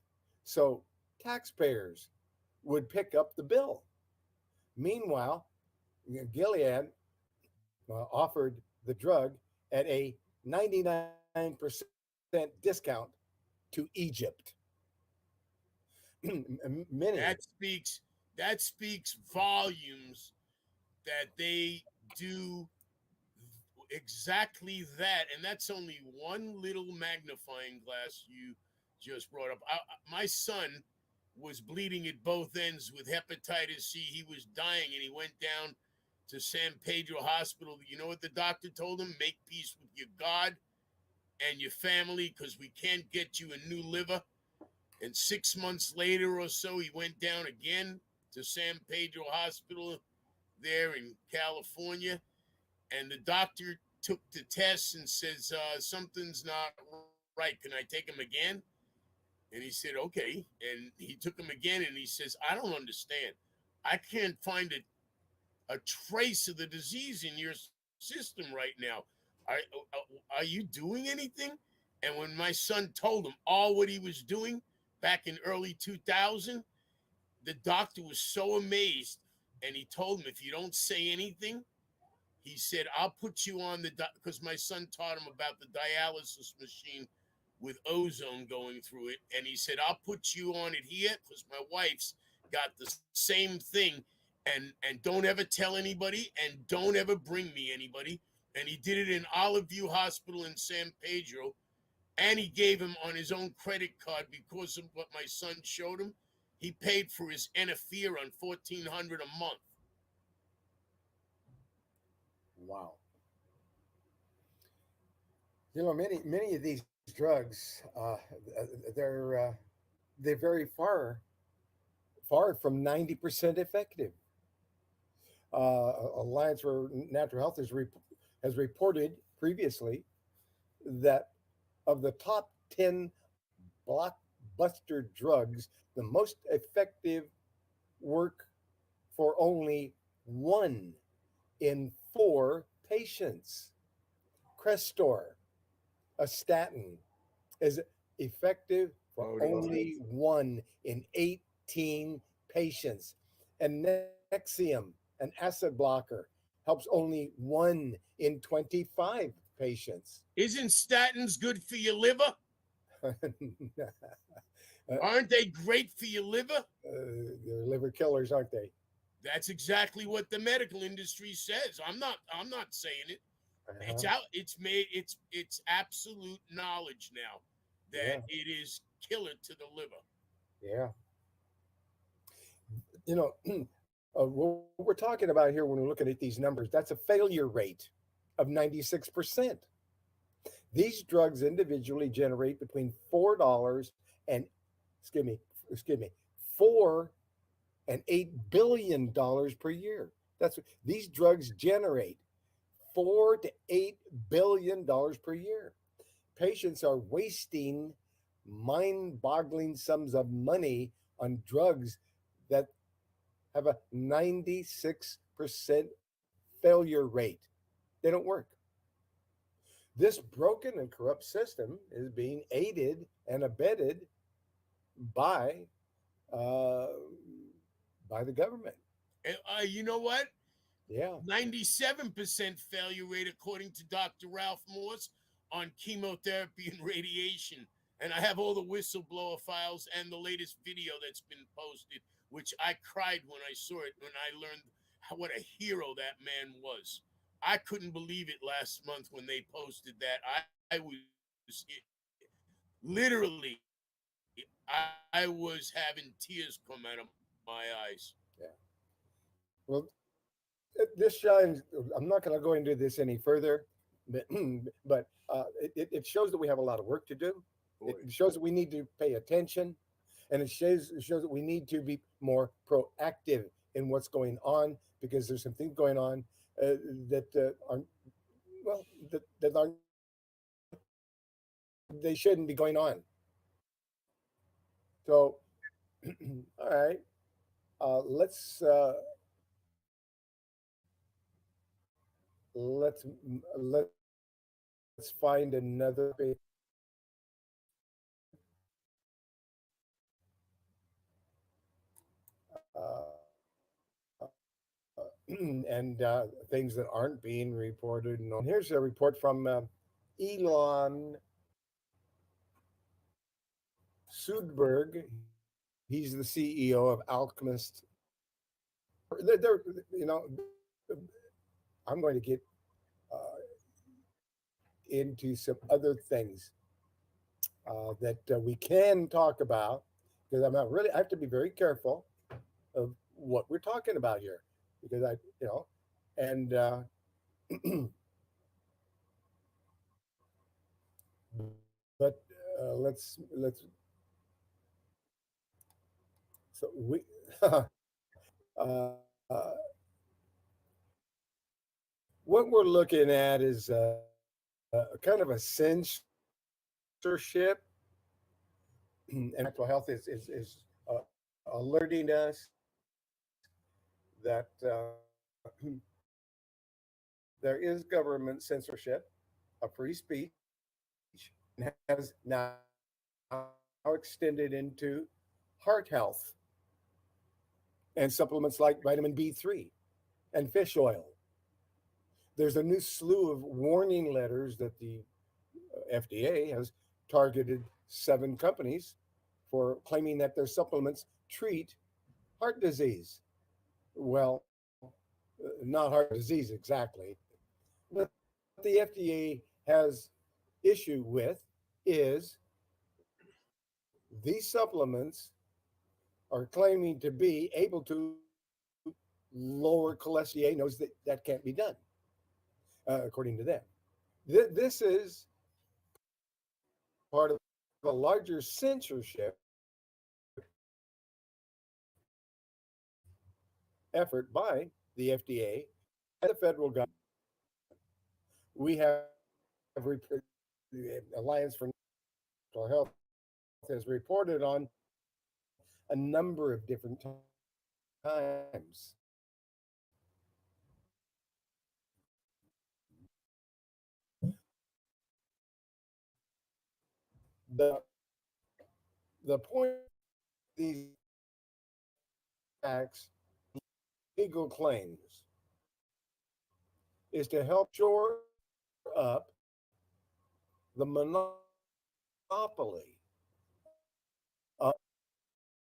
So taxpayers would pick up the bill. Meanwhile, Gilead offered the drug at a 99% discount to Egypt.
That speaks volumes that they do exactly that, and that's only one little magnifying glass you just brought up. My son was bleeding at both ends with hepatitis C. He was dying, and he went down to San Pedro Hospital. You know what the doctor told him? Make peace with your God and your family, because we can't get you a new liver. And 6 months later or so, he went down again to San Pedro Hospital there in California. And the doctor took the test and says, something's not right. Can I take him again? And he said, okay. And he took him again and he says, I don't understand. I can't find a trace of the disease in your system right now. Are you doing anything? And when my son told him all what he was doing back in early 2000, the doctor was so amazed. And he told him, if you don't say anything, he said, I'll put you on because my son taught him about the dialysis machine with ozone going through it. And he said, I'll put you on it here because my wife's got the same thing. And don't ever tell anybody and don't ever bring me anybody. And he did it in Olive View Hospital in San Pedro. And he gave him on his own credit card because of what my son showed him. He paid for his interferon $1,400 a month.
Wow. You know, many of these drugs, they're very far from 90% effective. Alliance for Natural Health has reported previously that of the top 10 blockbuster drugs, the most effective work for only 1 in 4 patients. Crestor, a statin, is effective for only 1 in 18 patients. And Nexium, an acid blocker, helps only 1 in 25 patients.
Isn't statins good for your liver? Aren't they great for your liver?
They're liver killers, aren't they?
That's exactly what the medical industry says. I'm not saying it. It's out. It's absolute knowledge now that it is killer to the liver.
Yeah. You know, what we're talking about here when we're looking at these numbers, that's a failure rate of 96%. These drugs individually generate between $4 and excuse me, 4 and $8 billion per year. That's what these drugs generate, $4 to $8 billion per year. Patients are wasting mind-boggling sums of money on drugs that have a 96% failure rate. They don't work. This broken and corrupt system is being aided and abetted by the government.
And, you know what?
Yeah.
97% failure rate, according to Dr. Ralph Morse, on chemotherapy and radiation. And I have all the whistleblower files and the latest video that's been posted, which I cried when I saw it, when I learned what a hero that man was. I couldn't believe it last month when they posted that. I was literally, I was having tears come out of my eyes.
Yeah. Well, this shines. I'm not going to go into this any further, but it shows that we have a lot of work to do. It shows that we need to pay attention, and it shows that we need to be more proactive in what's going on, because there's some things going on that aren't that aren't they shouldn't be going on. So, all right, let's let's let's find another. And things that aren't being reported. And here's a report from Elon Sudberg. He's the CEO of Alchemist. They're, you know, I'm going to get into some other things that we can talk about, because I have to be very careful of what we're talking about here, because and but let's so uh, what we're looking at is kind of a censorship, and mental health is alerting us that there is government censorship of free speech, and has now extended into heart health and supplements like vitamin B3 and fish oil. There's a new slew of warning letters that the FDA has targeted 7 companies for claiming that their supplements treat heart disease. Well, not heart disease exactly, but the FDA has issue with is these supplements are claiming to be able to lower cholesterol. Knows that that can't be done, according to them. This is part of a larger censorship effort by the FDA and the federal government. We have the Alliance for Mental Health has reported on a number of different times. The the point of these acts, legal claims, is to help shore up the monopoly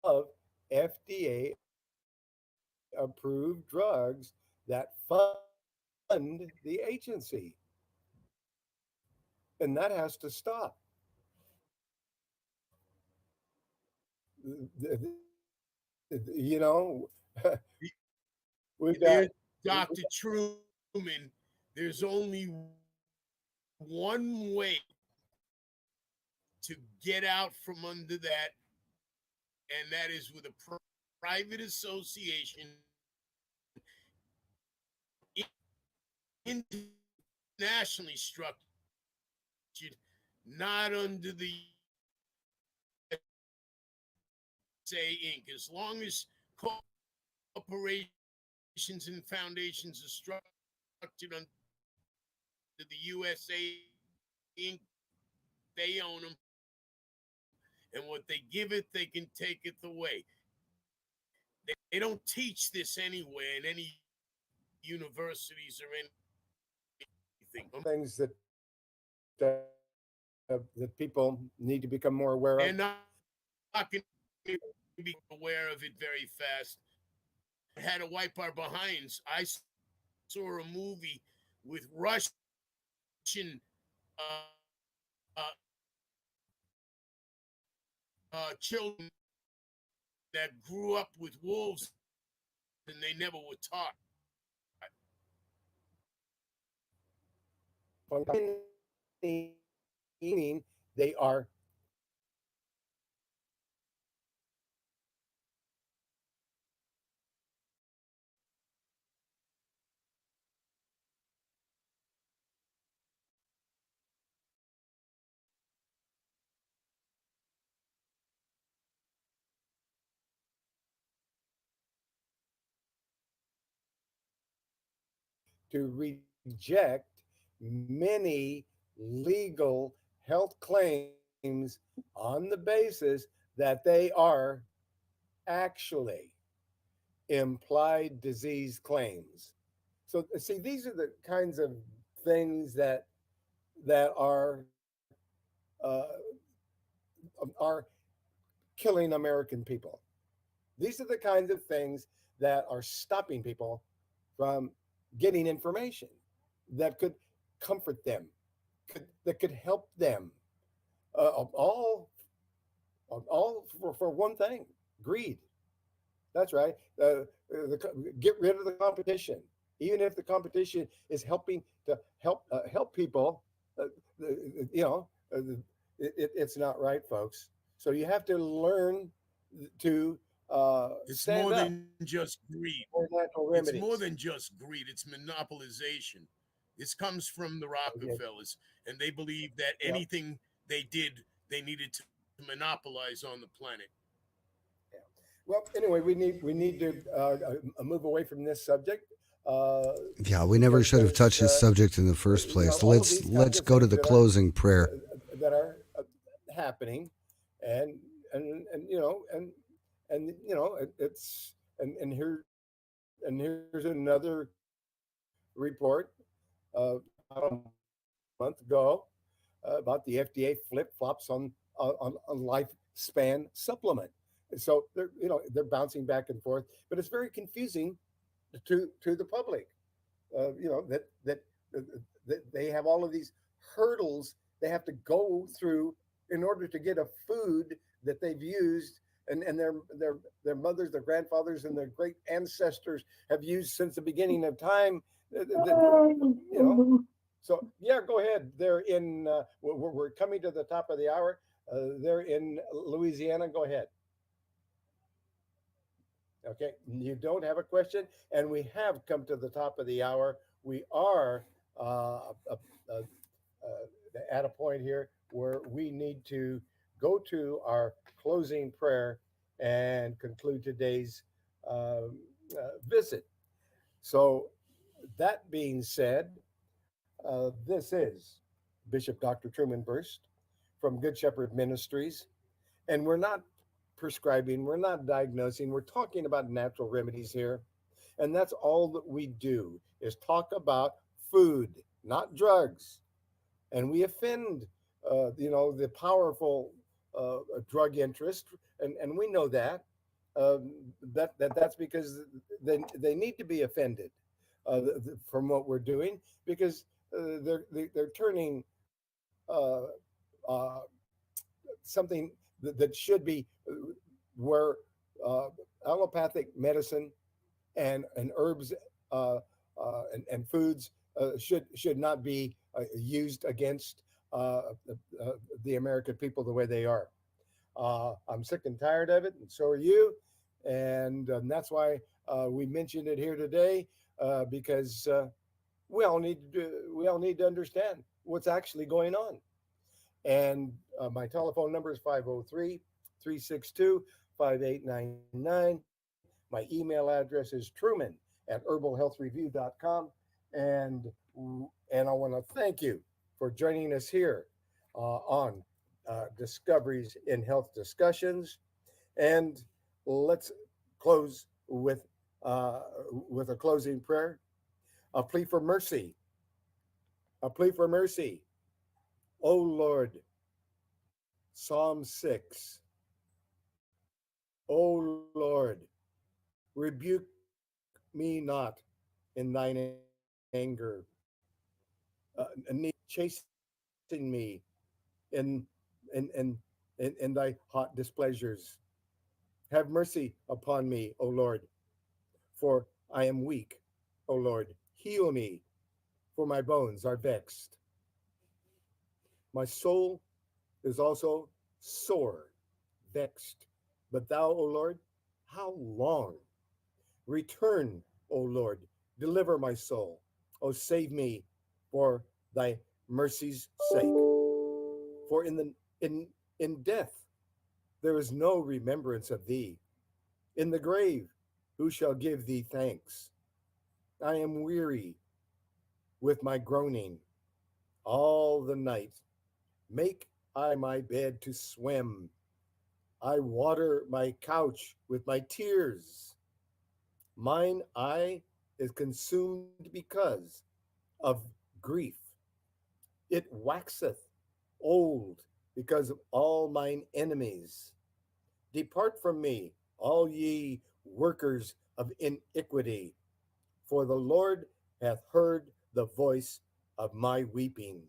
of FDA approved drugs that fund the agency. And that has to stop. You know, we've got
Dr. Truman, there's only one way to get out from under that, and that is with a private association internationally structured, not under the say Inc. As long as corporations and foundations are structured under the USA Inc., they own them. And what they give it, they can take it away. They don't teach this anywhere in any universities or anything.
Things that that people need to become more aware of.
They're not going to be aware of it very fast. Had to wipe our behinds. I saw a movie with Russian children that grew up with wolves and they never were taught.
Meaning they are to reject many legal health claims on the basis that they are actually implied disease claims. So see, these are the kinds of things that uh, are killing American people. These are the kinds of things that are stopping people from getting information that could comfort them, that could help them. All for one thing: greed. That's right. Get rid of the competition, even if the competition is helping to help people. You know, it's not right, folks. So you have to learn to
it's
stand
more
up
than just greed.
for natural
It's
remedies.
more than just greed. It's monopolization. This comes from the Rockefellers, and they believe that
Yep.
anything they did, they needed to monopolize on the planet.
Well, anyway, we need to move away from this subject.
Yeah, we never should have touched this subject in the first place.
all of
Let's
these kinds
let's
of
go to
things
the
that are-
closing prayer.
that are happening, and you know, and you know, it's and here's another report about a month ago about the FDA flip flops on lifespan supplement. So they're bouncing back and forth, but it's very confusing to the public. That they have all of these hurdles they have to go through in order to get a food that they've used and their mothers, their grandfathers, and their great ancestors have used since the beginning of time. So yeah, go ahead. They're in. We're coming to the top of the hour. They're in Louisiana. Go ahead. Okay, you don't have a question, and we have come to the top of the hour. We are at a point here where we need to go to our closing prayer and conclude today's visit. So, that being said, this is Bishop Dr. Truman Berst from Good Shepherd Ministries, and we're not prescribing, we're not diagnosing, we're talking about natural remedies here. And that's all that we do is talk about food, not drugs. And we offend, the powerful drug interest, and we know that. That's because they need to be offended from what we're doing, because they're turning something that should be where allopathic medicine and herbs and foods should not be used against the American people the way they are. I'm sick and tired of it, and so are you. And that's why we mentioned it here today, because we all need to understand what's actually going on. And my telephone number is 503-362-5899. My email address is truman@herbalhealthreview.com. And I want to thank you for joining us here on Discoveries in Health Discussions. And let's close with a closing prayer, a plea for mercy. A plea for mercy. O Lord, Psalm 6. O Lord, rebuke me not in thine anger, chasten me in thy hot displeasures. Have mercy upon me, O Lord, for I am weak. O Lord, heal me, for my bones are vexed. My soul is also sore, vexed. But thou, O Lord, how long? Return, O Lord, deliver my soul. O save me for thy mercy's sake. For in death there is no remembrance of thee. In the grave, who shall give thee thanks? I am weary with my groaning all the night. Make I my bed to swim. I water my couch with my tears. Mine eye is consumed because of grief. It waxeth old because of all mine enemies. Depart from me, all ye workers of iniquity, for the Lord hath heard the voice of my weeping.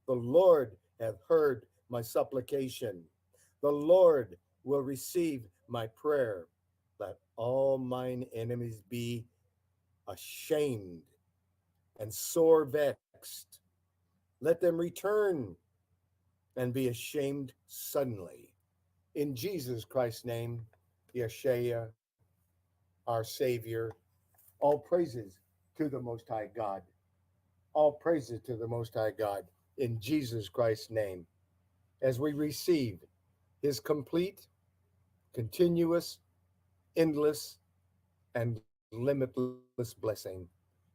The Lord hath heard my supplication. The Lord will receive my prayer. Let all mine enemies be ashamed and sore vexed. Let them return and be ashamed suddenly. In Jesus Christ's name, Yeshua, our Savior, all praises to the Most High God. All praises to the Most High God in Jesus Christ's name, as we receive his complete, continuous, endless, and limitless blessing.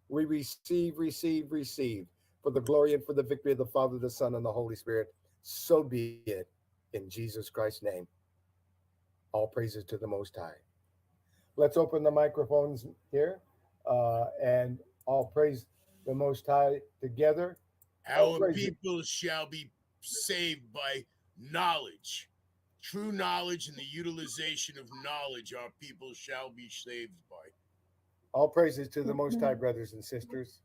We receive for the glory and for the victory of the Father, the Son, and the Holy Spirit. So be it in Jesus Christ's name. All praises to the Most High. Let's open the microphones here and all praise the Most High together.
Our people shall be saved by knowledge. True knowledge and the utilization of knowledge, our people shall be saved by.
All praises to the Most High, brothers and sisters.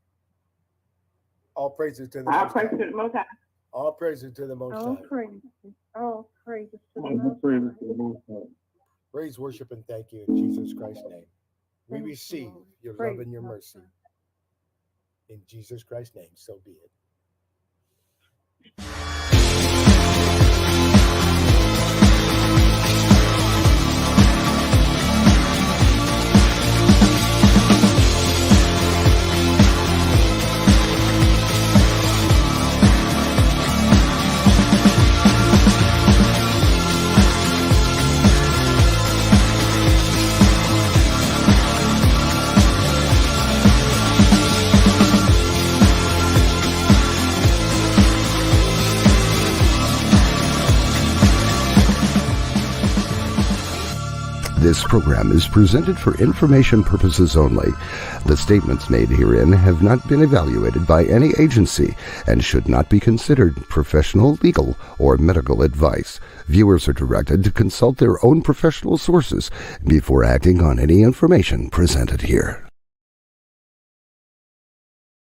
All praises to the
All
Most High.
praises to the Most High.
All praises to the Most
All
High.
praises. All praises to the
All
Most
praises
High.
to the Most High.
Praise, worship, and thank you in Jesus Christ's name. We
Thank you,
receive
Lord.
your
Praise
love and your
the
mercy.
Most
In Jesus Christ's name, so be it.
This program is presented for information purposes only. The statements made herein have not been evaluated by any agency and should not be considered professional, legal, or medical advice. Viewers are directed to consult their own professional sources before acting on any information presented here.